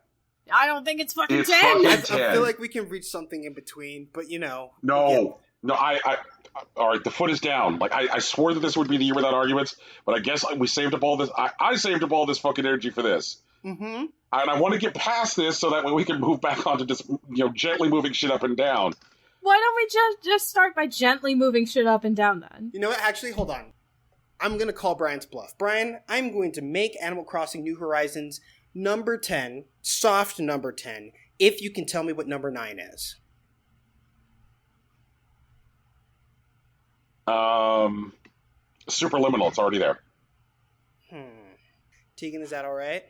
I don't think it's fucking It's 10. fucking- I 10. feel like we can reach something in between, but you know. No, I all right, the foot is down. Like, I swore that this would be the year without arguments, but I guess we saved up all this, I saved up all this fucking energy for this. Mm-hmm. And I want to get past this so that way we can move back onto just, gently moving shit up and down. Why don't we just start by gently moving shit up and down then? You know what? Actually, hold on. I'm going to call Brian's bluff. Brian, I'm going to make Animal Crossing New Horizons number 10, soft number 10, if you can tell me what number 9 is. Superliminal, it's already there. Tegan, is that all right?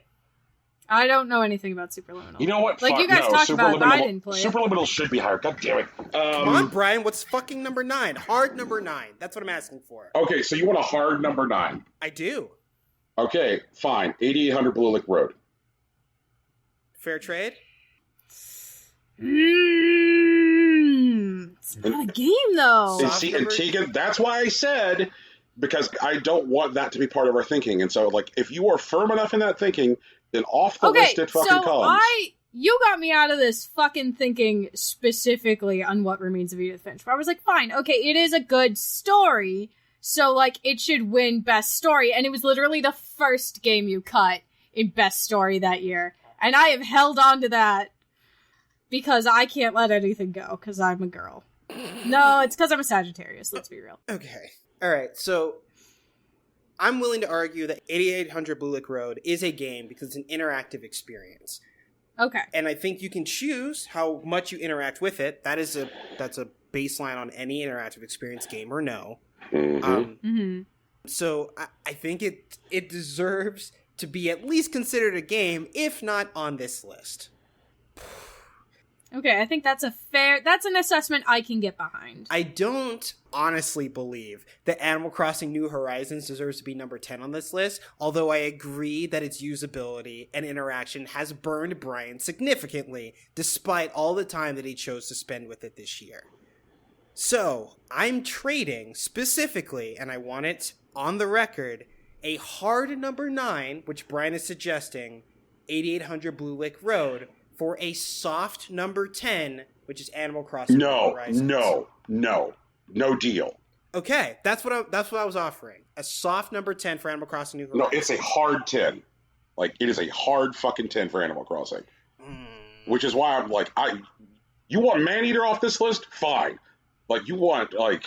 I don't know anything about Superliminal. You know what? Like, you guys talked about it, but I didn't play it. Superliminal should be higher. God damn it. Come on, Brian. What's fucking number 9? Hard number 9. That's what I'm asking for. Okay, so you want a hard number 9. I do. Okay, fine. 8800 Blue Lake Road. Fair trade? It's not a game, though. And Tegan, that's why I said, because I don't want that to be part of our thinking. And so, like, if you are firm enough in that thinking, then off the list it fucking comes. You got me out of this fucking thinking specifically on What Remains of Edith Finch. But I was like, fine, okay, it is a good story, so, like, it should win Best Story. And it was literally the first game you cut in Best Story that year. And I have held on to that because I can't let anything go, because I'm a girl. No, it's because I'm a Sagittarius, let's be real. Okay. Alright, so I'm willing to argue that 8800 Blue Lake Road is a game because it's an interactive experience. Okay. And I think you can choose how much you interact with it. That's a baseline on any interactive experience, game or no. So I think it deserves to be at least considered a game, if not on this list. Okay, I think that's an assessment I can get behind. I don't honestly believe that Animal Crossing New Horizons deserves to be number 10 on this list, although I agree that its usability and interaction has burned Brian significantly, despite all the time that he chose to spend with it this year. So, I'm trading specifically, and I want it on the record, a hard number 9, which Brian is suggesting, 8800 Blue Lake Road, for a soft number 10, which is Animal Crossing New Horizons. No deal. Okay, that's what I was offering. A soft number 10 for Animal Crossing New Horizons. No, it's a hard 10. Like, it is a hard fucking 10 for Animal Crossing. Which is why I'm like, you want Maneater off this list? Fine. Like, you want, like...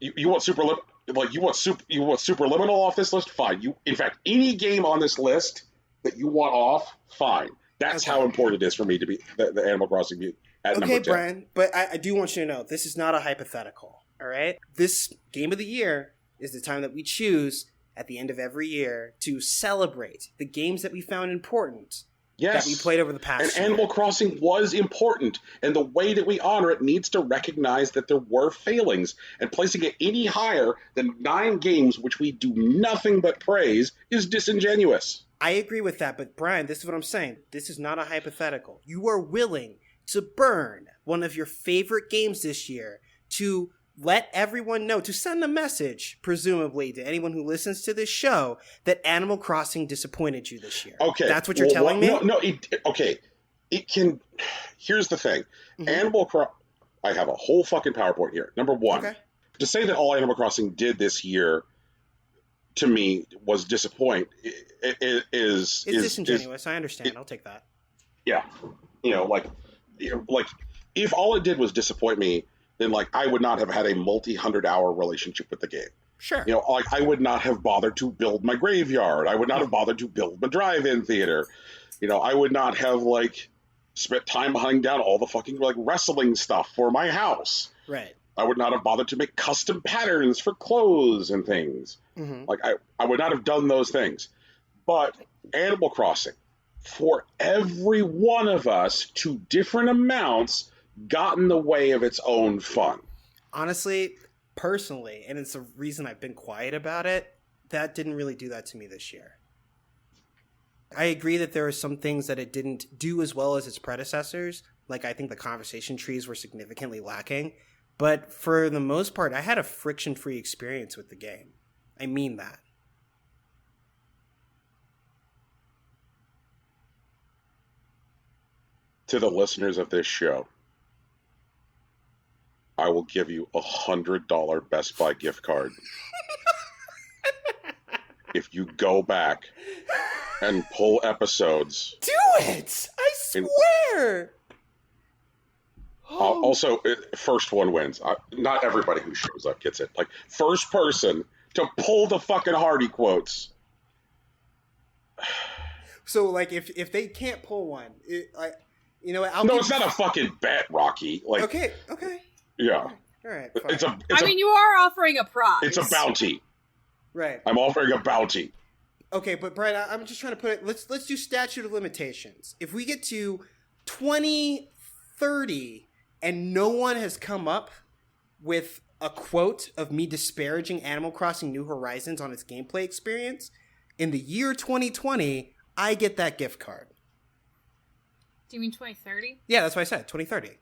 You want Superliminal off this list? Fine. In fact, any game on this list that you want off, fine. That's how important it is for me to be the Animal Crossing at number 10. Okay, Brian, but I do want you to know, this is not a hypothetical, all right? This Game of the Year is the time that we choose at the end of every year to celebrate the games that we found important. Yes. That we played over the past year. Animal Crossing was important, and the way that we honor it needs to recognize that there were failings, and placing it any higher than 9 games which we do nothing but praise is disingenuous. I agree with that, but Brian, this is what I'm saying. This is not a hypothetical. You are willing to burn one of your favorite games this year to let everyone know, to send a message, presumably, to anyone who listens to this show, that Animal Crossing disappointed you this year. Okay. That's what you're telling me? No, okay. It can... Here's the thing. Animal Crossing... I have a whole fucking PowerPoint here. Number 1, to say that all Animal Crossing did this year, to me, was disappoint, is disingenuous. I understand. I'll take that. Yeah. Like, if all it did was disappoint me, then, like, I would not have had a multi-100-hour relationship with the game. Sure. Like, I would not have bothered to build my graveyard. I would not have bothered to build my drive-in theater. I would not have, like, spent time hunting down all the fucking, like, wrestling stuff for my house. Right. I would not have bothered to make custom patterns for clothes and things. Like, I would not have done those things. But Animal Crossing, for every one of us, to different amounts, got in the way of its own fun. Honestly, personally, and it's the reason I've been quiet about it, that didn't really do that to me this year. I agree that there are some things that it didn't do as well as its predecessors. Like, I think the conversation trees were significantly lacking. But for the most part, I had a friction-free experience with the game. I mean that. To the listeners of this show, I will give you $100 Best Buy gift card if you go back and pull episodes. Do it! I swear! Also, first one wins. Not everybody who shows up gets it. Like, first person to pull the fucking Hardy quotes. So, like, if they can't pull one, it's not a fucking bet, Rocky. Like, okay. Yeah. All right. Fine. You are offering a prize. It's a bounty. Right. I'm offering a bounty. Okay, but Brian, I'm just trying to put it. Let's do statute of limitations. If we get to 2030 and no one has come up with a quote of me disparaging Animal Crossing New Horizons on its gameplay experience, in the year 2020, I get that gift card. Do you mean 2030? Yeah, that's what I said. 2030.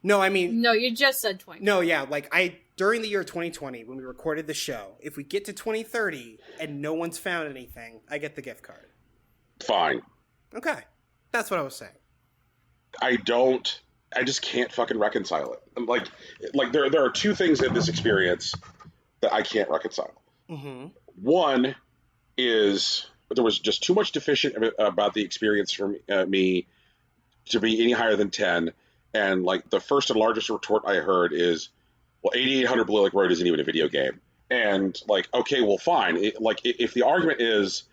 No, I mean... No, you just said 2020. No, yeah, during the year 2020, when we recorded the show, if we get to 2030 and no one's found anything, I get the gift card. Fine. Okay. That's what I was saying. I just can't fucking reconcile it. Like there are two things in this experience that I can't reconcile. Mm-hmm. One is there was just too much deficient about the experience for me to be any higher than 10. And like the first and largest retort I heard is, well, 8800 Blue Lake Road isn't even a video game. And like, okay, well, fine. If the argument is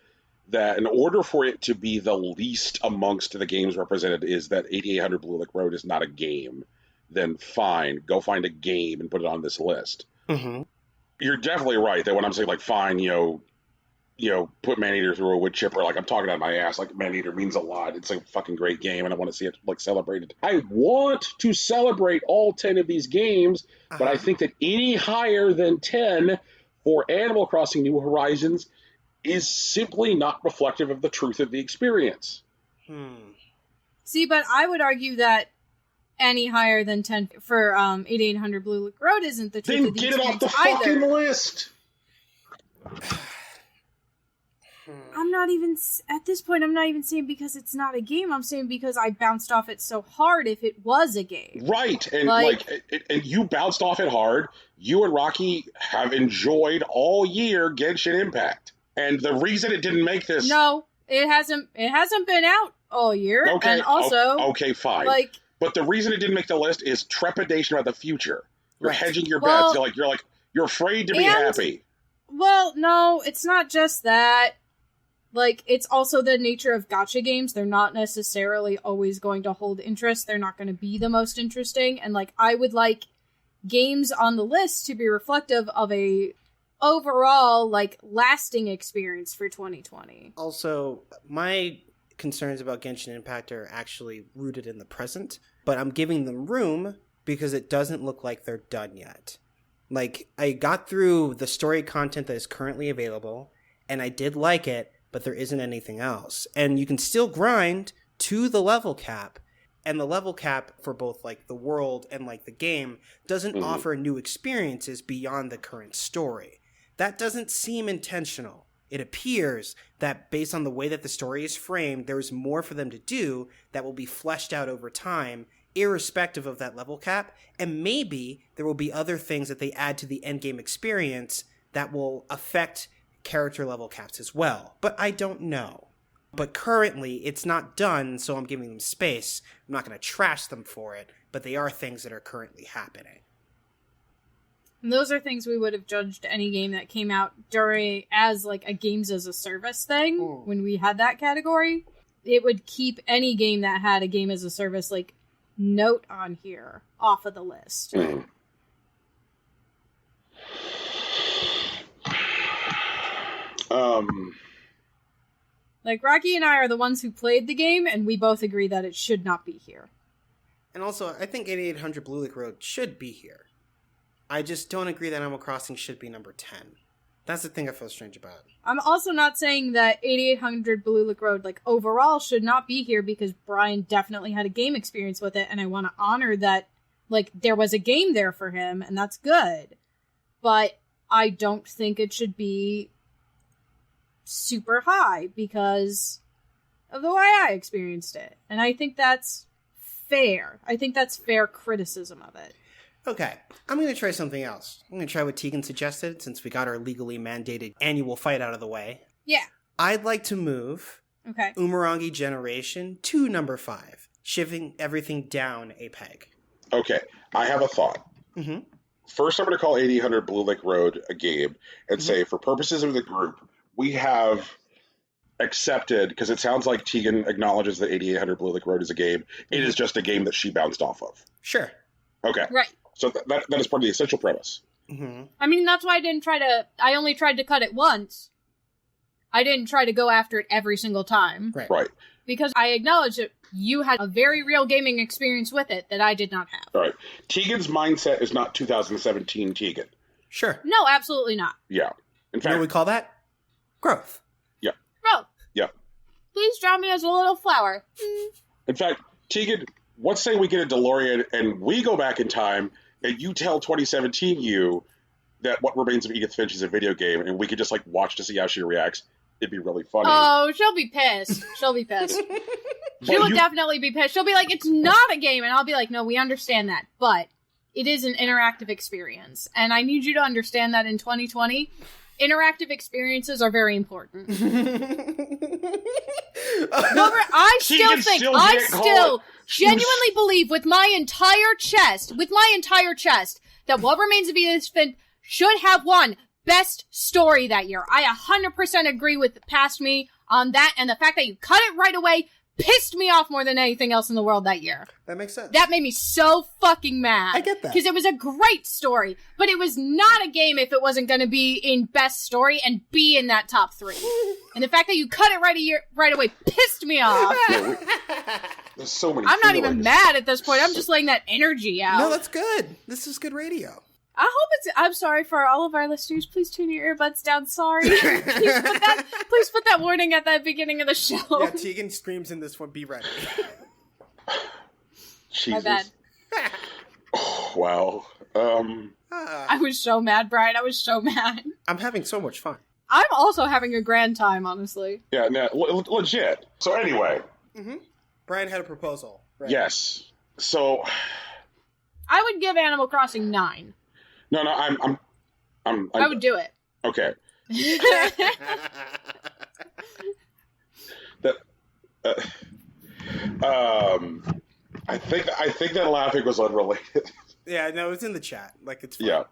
that in order for it to be the least amongst the games represented is that 8800 Blue Lake Road is not a game, then fine, go find a game and put it on this list. Mm-hmm. You're definitely right that when I'm saying like, fine, put Maneater through a wood chipper, like I'm talking out of my ass, like Maneater means a lot. It's a fucking great game and I want to see it like celebrated. I want to celebrate all 10 of these games, but I think that any higher than 10 for Animal Crossing New Horizons is simply not reflective of the truth of the experience. See, but I would argue that any higher than 10 for 8800 Blue Lake Road isn't the truth then of the get it experience off the either. fucking list. I'm not even, at this point, I'm not even saying because it's not a game. I'm saying because I bounced off it so hard if it was a game. Right. And and you bounced off it hard. You and Rocky have enjoyed all year Genshin Impact. And the reason it didn't make this... No, it hasn't been out all year. Okay. And also... Okay, fine. But the reason it didn't make the list is trepidation about the future. You're hedging your bets. You're afraid to be happy. Well, no, it's not just that. Like, it's also the nature of gacha games. They're not necessarily always going to hold interest. They're not going to be the most interesting. And, like, I would like games on the list to be reflective of a overall, like, lasting experience for 2020. Also, my concerns about Genshin Impact are actually rooted in the present, but I'm giving them room because it doesn't look like they're done yet. Like, I got through the story content that is currently available, and I did like it, but there isn't anything else. And you can still grind to the level cap, and the level cap for both like the world and like the game doesn't offer new experiences beyond the current story. That doesn't seem intentional. It appears that based on the way that the story is framed, there's more for them to do that will be fleshed out over time, irrespective of that level cap, and maybe there will be other things that they add to the endgame experience that will affect character level caps as well, but I don't know. But currently, it's not done, so I'm giving them space. I'm not going to trash them for it, but they are things that are currently happening. And those are things we would have judged any game that came out during as like a games as a service thing when we had that category. It would keep any game that had a game as a service like note on here off of the list. Like, Rocky and I are the ones who played the game, and we both agree that it should not be here. And also, I think 8800 Blue Lake Road should be here. I just don't agree that Animal Crossing should be number 10. That's the thing I feel strange about. I'm also not saying that 8800 Blue Lake Road, like, overall should not be here, because Brian definitely had a game experience with it, and I want to honor that, like, there was a game there for him, and that's good. But I don't think it should be super high because of the way I experienced it. And I think that's fair. I think that's fair criticism of it. Okay, I'm going to try something else. I'm going to try what Tegan suggested since we got our legally mandated annual fight out of the way. Yeah. I'd like to move Umurangi Generation to number 5, shifting everything down a peg. Okay, I have a thought. Mm-hmm. First, I'm going to call 8800 Blue Lake Road a game and say, for purposes of the group, we have accepted, because it sounds like Tegan acknowledges that 8800 Blue Lake Road is a game. It is just a game that she bounced off of. Sure. Okay. Right. So that is part of the essential premise. Mm-hmm. I mean, that's why I only tried to cut it once. I didn't try to go after it every single time. Right. Because I acknowledge that you had a very real gaming experience with it that I did not have. All right. Tegan's mindset is not 2017 Tegan. Sure. No, absolutely not. Yeah. In You know fact, what we call that? Growth. Bro. Yeah. Please draw me as a little flower. In fact, Tegan, let's say we get a DeLorean and we go back in time and you tell 2017 you that What Remains of Edith Finch is a video game and we could just like watch to see how she reacts. It'd be really funny. Oh, she'll be pissed. She'll be pissed. She will definitely be pissed. She'll be like, it's not a game. And I'll be like, no, we understand that. But it is an interactive experience. And I need you to understand that in 2020, interactive experiences are very important. I still genuinely believe with my entire chest, that What Remains of Edith Finch should have won Best Story that year. I 100% agree with past me on that, and the fact that you cut it right away pissed me off more than anything else in the world that year. That makes sense. That made me so fucking mad. I get that. Because it was a great story, but it was not a game if it wasn't going to be in Best Story and be in that top 3. And the fact that you cut it right away pissed me off. There's so many I'm not even mad at this point. I'm just letting that energy out. No, that's good. This is good radio. I'm sorry for all of our listeners. Please tune your earbuds down. Sorry. Please put that warning at the beginning of the show. Yeah, Tegan screams in this one, be ready. Jesus. My bad. Oh, wow. I was so mad, Brian. I was so mad. I'm having so much fun. I'm also having a grand time, honestly. Yeah, no, legit. So anyway. Mm-hmm. Brian had a proposal. Right? Yes. So. I would give Animal Crossing 9. No, I would do it. Okay. I think that laughing was unrelated. Yeah, no, it's in the chat. Like, it's fine. Yeah.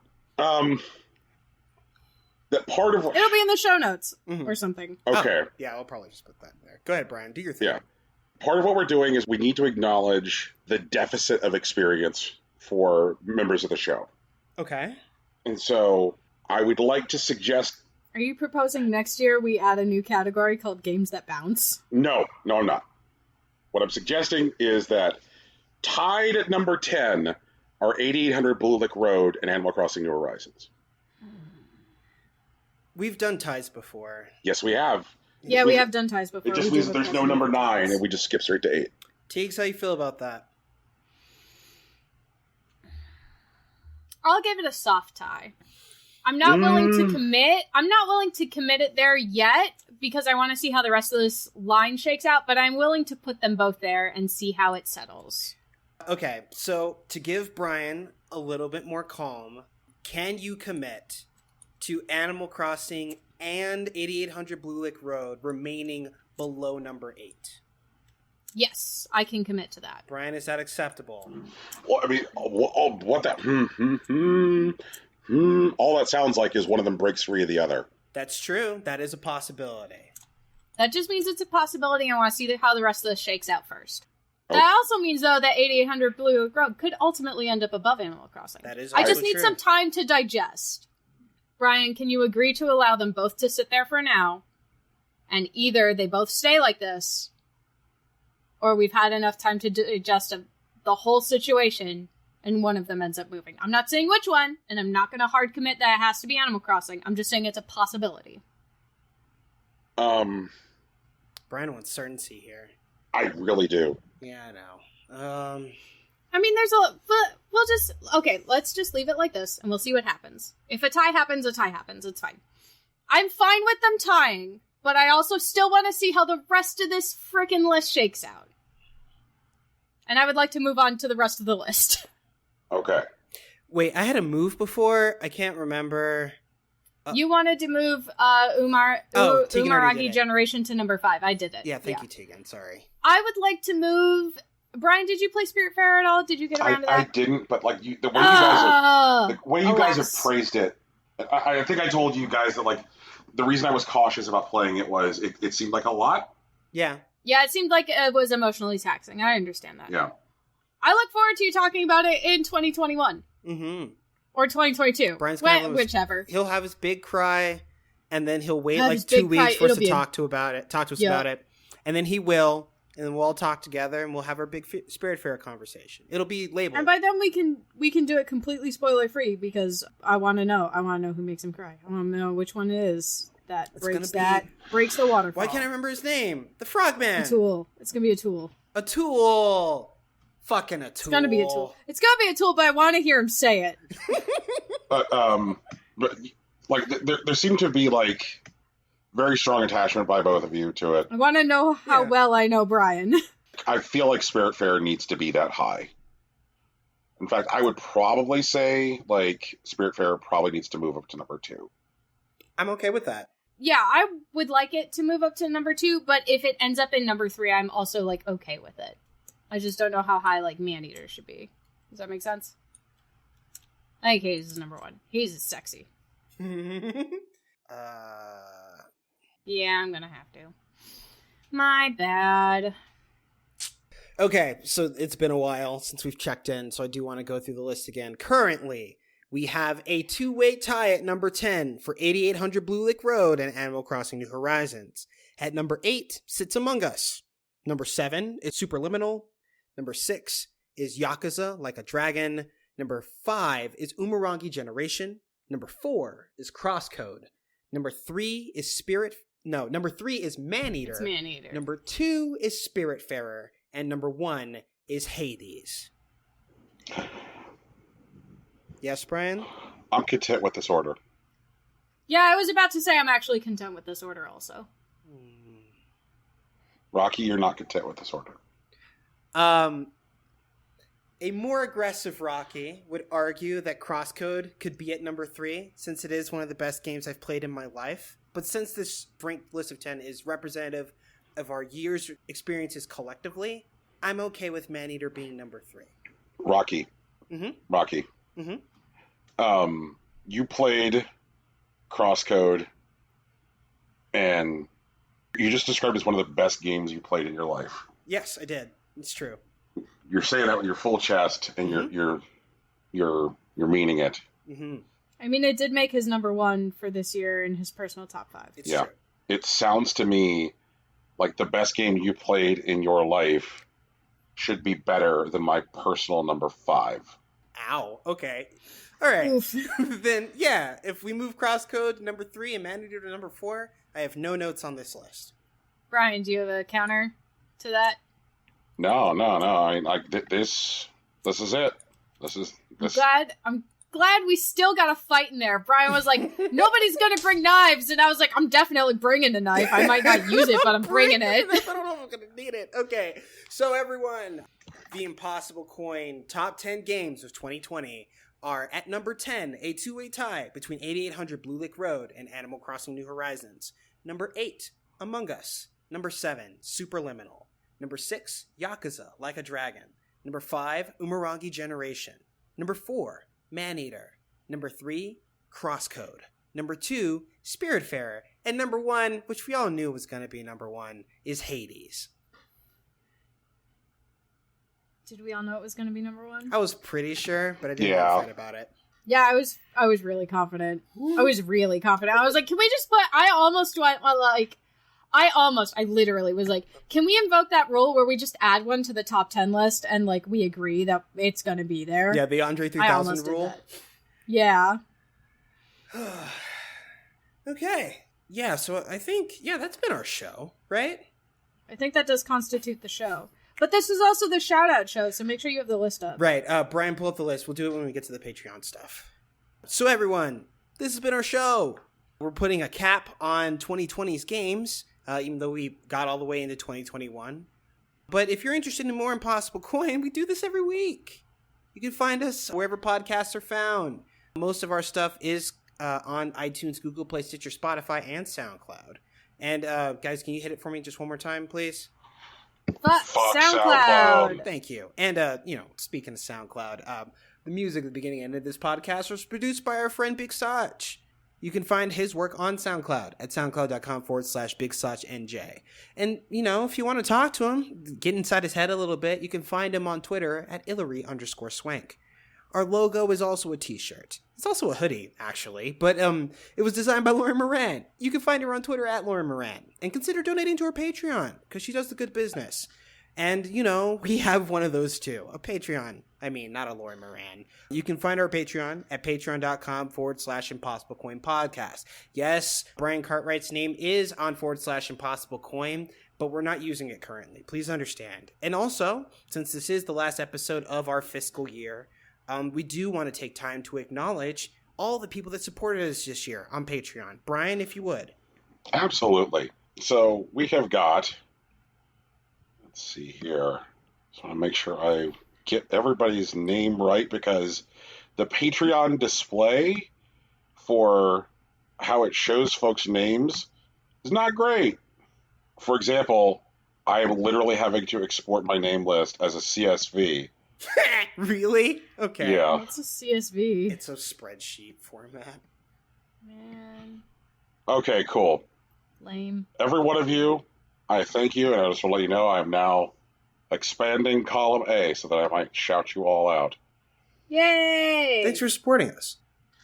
That part of it'll be in the show notes or something. Okay. Oh, yeah, I'll probably just put that in there. Go ahead, Brian. Do your thing. Yeah. Part of what we're doing is we need to acknowledge the deficit of experience for members of the show. Okay. And so I would like to suggest... Are you proposing next year we add a new category called Games That Bounce? No, I'm not. What I'm suggesting is that tied at number 10 are 8800 Blue Lake Road and Animal Crossing New Horizons. We've done ties before. Yes, we have. Yeah, we have done ties before. It just means there's no number 9 and we just skip straight to 8. Teagues, how you feel about that? I'll give it a soft tie. I'm not willing to commit. I'm not willing to commit it there yet because I want to see how the rest of this line shakes out, but I'm willing to put them both there and see how it settles. Okay, so to give Brian a little bit more calm, can you commit to Animal Crossing and 8800 Blue Lake Road remaining below number 8? Yes, I can commit to that. Brian, is that acceptable? Well, I mean, what that... all that sounds like is one of them breaks free of the other. That's true. That is a possibility. That just means it's a possibility. I want to see how the rest of this shakes out first. Oh. That also means, though, that 8800 Blue Lake Road could ultimately end up above Animal Crossing. That is I just also need true. some time to digest. Brian, can you agree to allow them both to sit there for now? And either they both stay like this, or we've had enough time to digest the whole situation, and one of them ends up moving. I'm not saying which one, and I'm not going to hard commit that it has to be Animal Crossing. I'm just saying it's a possibility. Brian wants certainty here. I really do. Yeah, I know. I mean, let's just leave it like this, and we'll see what happens. If a tie happens, a tie happens. It's fine. I'm fine with them tying, but I also still want to see how the rest of this frickin' list shakes out. And I would like to move on to the rest of the list. Okay. Wait, I had a move before? I can't remember. You wanted to move Umaragi Generation to number 5. I did it. Yeah, thank you, Tegan. Sorry. I would like to move Brian, did you play Spiritfarer at all? Did you get around to that? I didn't, but like the way you guys have praised it, I think I told you guys that like the reason I was cautious about playing it was it seemed like a lot. Yeah. Yeah, it seemed like it was emotionally taxing. I understand that. Yeah. I look forward to you talking about it in 2021. Mm-hmm. Or 2022. Brian's whichever. He'll have his big cry, and then he'll wait Have like his 2 big cry. weeks for us It'll to be talk to us about it. And then he will, and then we'll all talk together, and we'll have our big Spiritfarer conversation. It'll be labeled. And by then we can do it completely spoiler free because I want to know. I want to know who makes him cry. I want to know which one it is that breaks the waterfall. Why can't I remember his name? The Frogman. A tool. It's gonna be a tool. A tool. Fucking a tool. It's gonna be a tool. It's gonna be a tool, but I want to hear him say it. But like there seemed to be like very strong attachment by both of you to it. I want to know how well I know Brian. I feel like Spiritfarer needs to be that high. In fact, I would probably say like Spiritfarer probably needs to move up to number 2. I'm okay with that. Yeah, I would like it to move up to number 2, but if it ends up in number 3, I'm also like okay with it. I just don't know how high like Maneater should be. Does that make sense? I think Hades is number 1. Hades is sexy. Yeah, I'm gonna have to. My bad. Okay, so it's been a while since we've checked in, so I do want to go through the list again. Currently, we have a 2-way tie at number 10 for 8800 Blue Lake Road and Animal Crossing New Horizons. At number 8 sits Among Us. Number 7 is Superliminal. Number 6 is Yakuza Like a Dragon. Number 5 is Umurangi Generation. Number 4 is Crosscode. Number 3 is Number 3 is Maneater. It's Maneater. Number 2 is Spiritfarer. And number 1 is Hades. Yes, Brian? I'm content with this order. Yeah, I was about to say I'm actually content with this order also. Rocky, you're not content with this order. A more aggressive Rocky would argue that Crosscode could be at number 3, since it is one of the best games I've played in my life. But since this ranked list of 10 is representative of our year's experiences collectively, I'm okay with Maneater being number 3. Rocky. Mm-hmm. Rocky. Mm-hmm. You played Crosscode, and you just described it as one of the best games you played in your life. Yes, I did. It's true. You're saying that with your full chest, and Mm-hmm. you're meaning it. Mm-hmm. I mean, it did make his number 1 for this year in his personal top 5. It's Yeah. true. It sounds to me like the best game you played in your life should be better than my personal number 5. Ow. Okay. All right. Oof. Then, yeah, if we move Crosscode to number 3 and Maneater to number 4, I have no notes on this list. Brian, do you have a counter to that? No. I mean, like this is it. I'm glad we still got a fight in there. Brian was like, nobody's gonna bring knives, and I was like, I'm definitely bringing a knife. I might not use it, but I'm bringing it. I don't know if I'm gonna need it. Okay, so everyone, the Impossible Coin top 10 games of 2020 are at number 10, a 2-way tie between 8800 Blue Lake Road and Animal Crossing New Horizons. Number 8, Among Us. Number 7, Superliminal. Number 6, Yakuza Like a Dragon. Number 5, Umurangi Generation. Number 4, Maneater. Number 3, Crosscode. Number 2, Spiritfarer. And number 1, which we all knew was going to be number 1, is Hades. Did we all know it was going to be number 1? I was pretty sure, but I didn't want to fight about it. Yeah, I was really confident. I was really confident. I was like, can we just put, I literally was like, can we invoke that rule where we just add one to the top 10 list and like we agree that it's going to be there? Yeah, the Andre 3000 rule. Yeah. Okay. Yeah, so I think, that's been our show, right? I think that does constitute the show. But this is also the Shoutout show, so make sure you have the list up. Right. Brian, pull up the list. We'll do it when we get to the Patreon stuff. So everyone, this has been our show. We're putting a cap on 2020's games, even though we got all the way into 2021. But if you're interested in more Impossible Coin, we do this every week. You can find us wherever podcasts are found. Most of our stuff is on iTunes, Google Play, Stitcher, Spotify, and SoundCloud. And guys, can you hit it for me just one more time, please? Fuck SoundCloud. Thank you. And, speaking of SoundCloud, the music at the beginning and end of this podcast was produced by our friend Big Sach. You can find his work on SoundCloud at soundcloud.com/BigSachNJ. And, if you want to talk to him, get inside his head a little bit, you can find him on Twitter at Hillary_Swank. Our logo is also a t-shirt. It's also a hoodie, actually, but it was designed by Lauren Moran. You can find her on Twitter at Lauren Moran. And consider donating to her Patreon, because she does the good business. And, we have one of those too, a Patreon. I mean, not a Lauren Moran. You can find our Patreon at patreon.com/ImpossibleCoinPodcast. Yes, Brian Cartwright's name is on /ImpossibleCoin, but we're not using it currently. Please understand. And also, since this is the last episode of our fiscal year, we do want to take time to acknowledge all the people that supported us this year on Patreon. Brian, if you would. Absolutely. So we have got, let's see here. Just want to make sure I get everybody's name right, because the Patreon display for how it shows folks' names is not great. For example, I am literally having to export my name list as a CSV. Really? Okay. Yeah. What's a CSV? It's a spreadsheet format. Man. Okay, cool. Lame. Every one of you, I thank you, and I just want to let you know I am now expanding column A so that I might shout you all out. Yay! Thanks for supporting us.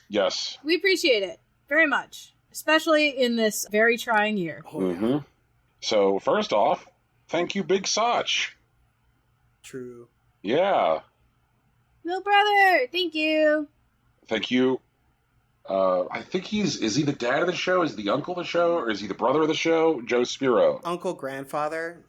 Yes. We appreciate it very much, especially in this very trying year. Mm-hmm. So, first off, thank you, Big Sach. True. Yeah. Little brother, thank you. Thank you. I think is he the dad of the show? Is he the uncle of the show? Or is he the brother of the show? Joe Spiro. Uncle grandfather.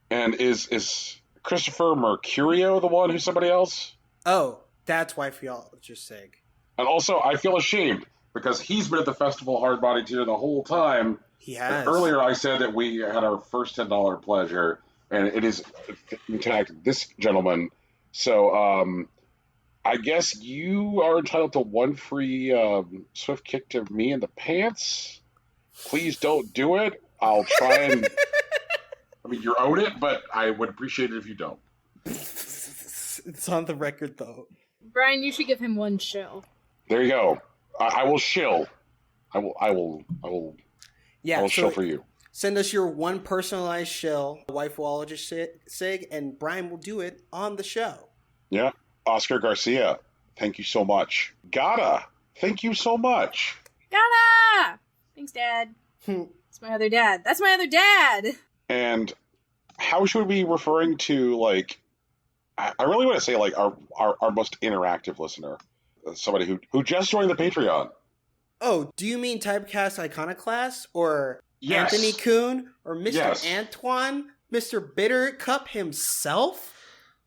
And is Christopher Mercurio the one who's somebody else? Oh, that's wifeologist Sig. And also, I feel ashamed because he's been at the festival Hardbody Tier the whole time. He has. And earlier I said that we had our first $10 pleasure, and it is, in fact, this gentleman. So, I guess you are entitled to one free swift kick to me in the pants. Please don't do it. I'll try and... I mean, you're owed it, but I would appreciate it if you don't. It's on the record, though. Brian, you should give him one shill. There you go. I will shill. I will shill for you. Send us your one personalized shill, wifeologist Sig, and Brian will do it on the show. Yeah. Oscar Garcia, thank you so much. Gata, thank you so much. Gata! Thanks, Dad. That's my other dad. That's my other dad! And how should we be referring to, like, I really want to say, like, our most interactive listener, somebody who just joined the Patreon. Oh, do you mean Typecast Iconoclast, or Yes. Anthony Kuhn, or Mr. Yes. Antoine, Mr. Bittercup himself?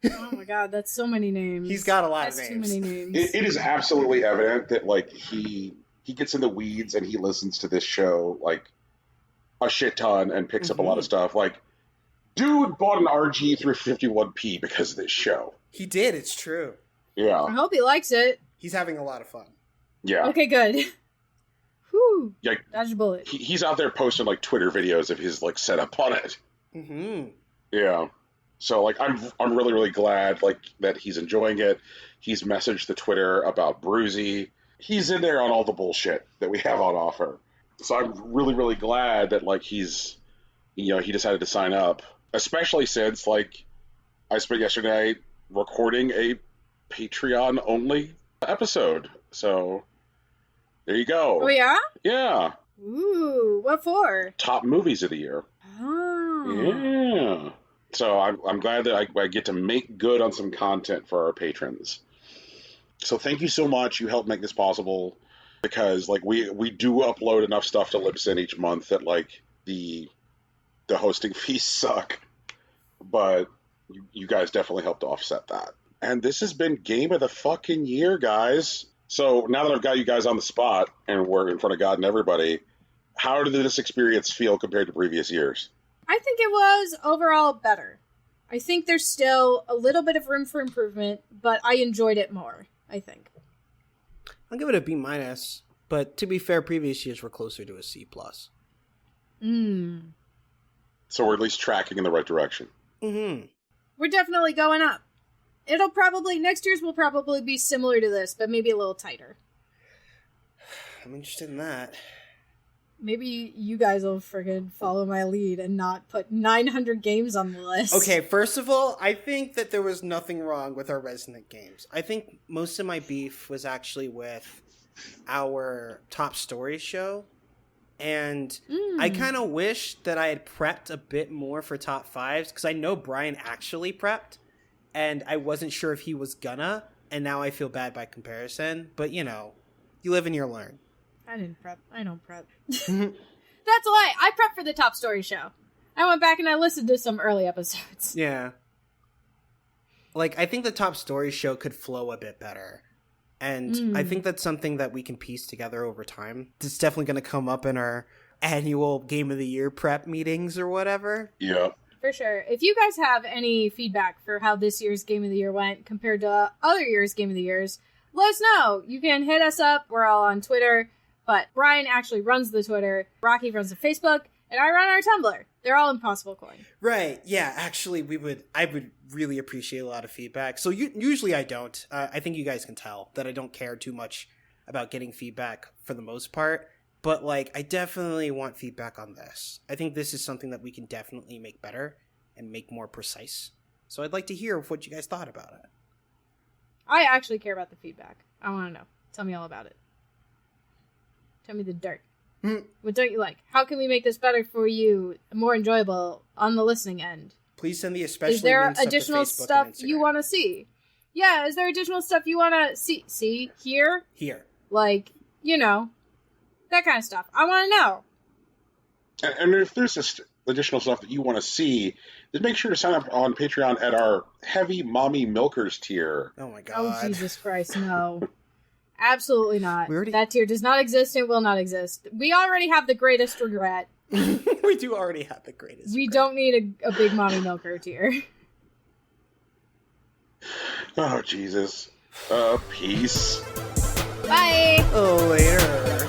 Oh my god, that's so many names. He's got a lot That's of too names. many names. It is absolutely evident that, like, he gets in the weeds and he listens to this show, like, a shit ton and picks up a lot of stuff. Like, dude bought an RG 351P because of this show. He did, it's true. Yeah. I hope he likes it. He's having a lot of fun. Yeah. Okay, good. Whew. Yeah. Dodge a bullet. He's out there posting, like, Twitter videos of his, like, setup on it. Mm-hmm. Yeah. So, like, I'm really, really glad, like, that he's enjoying it. He's messaged the Twitter about Bruzy. He's in there on all the bullshit that we have on offer. So I'm really, really glad that, like, he's, he decided to sign up. Especially since, like, I spent yesterday recording a Patreon-only episode. So, there you go. Oh, yeah? Yeah. Ooh, what for? Top movies of the year. Oh. Yeah. So I'm glad that I get to make good on some content for our patrons. So thank you so much. You helped make this possible, because, like, we do upload enough stuff to Libsyn each month that, like, the hosting fees suck, but you guys definitely helped offset that. And this has been Game of the fucking Year, guys. So now that I've got you guys on the spot and we're in front of God and everybody, how did this experience feel compared to previous years? I think it was overall better. I think there's still a little bit of room for improvement, but I enjoyed it more, I think. I'll give it a B-, but to be fair, previous years were closer to a C+. So we're at least tracking in the right direction. Mm-hmm. We're definitely going up. Next year's will probably be similar to this, but maybe a little tighter. I'm interested in that. Maybe you guys will friggin' follow my lead and not put 900 games on the list. Okay, first of all, I think that there was nothing wrong with our Resident games. I think most of my beef was actually with our top story show. And I kind of wish that I had prepped a bit more for top fives, because I know Brian actually prepped, and I wasn't sure if he was gonna, and now I feel bad by comparison. But, you know, you live and you learn. I didn't prep. I don't prep. That's a lie. I prepped for the top story show. I went back and I listened to some early episodes. Yeah. Like, I think the top story show could flow a bit better. And I think that's something that we can piece together over time. It's definitely going to come up in our annual Game of the Year prep meetings or whatever. Yeah. For sure. If you guys have any feedback for how this year's Game of the Year went compared to other years' Game of the Years, let us know. You can hit us up. We're all on Twitter. But Brian actually runs the Twitter, Rocky runs the Facebook, and I run our Tumblr. They're all Impossible Coin. Right. Yeah, actually, I would really appreciate a lot of feedback. So usually I don't. I think you guys can tell that I don't care too much about getting feedback for the most part. But, like, I definitely want feedback on this. I think this is something that we can definitely make better and make more precise. So I'd like to hear what you guys thought about it. I actually care about the feedback. I want to know. Tell me all about it. Tell me the dirt. What don't you like? How can we make this better for you, more enjoyable on the listening end? Please send the especially. Is there mean stuff to additional Facebook stuff and you Instagram. want to see? Yeah, is there additional stuff you want to see? Here? Here. Like, you know, that kind of stuff. I want to know. And if there's this additional stuff that you want to see, then make sure to sign up on Patreon at our Heavy Mommy Milkers tier. Oh my god. Oh, Jesus Christ, no. Absolutely not. We That tier does not exist and will not exist. We already have the greatest regret. We do already have the greatest. We don't need a big mommy milker tier. Oh, Jesus. Peace. Bye! Oh, later.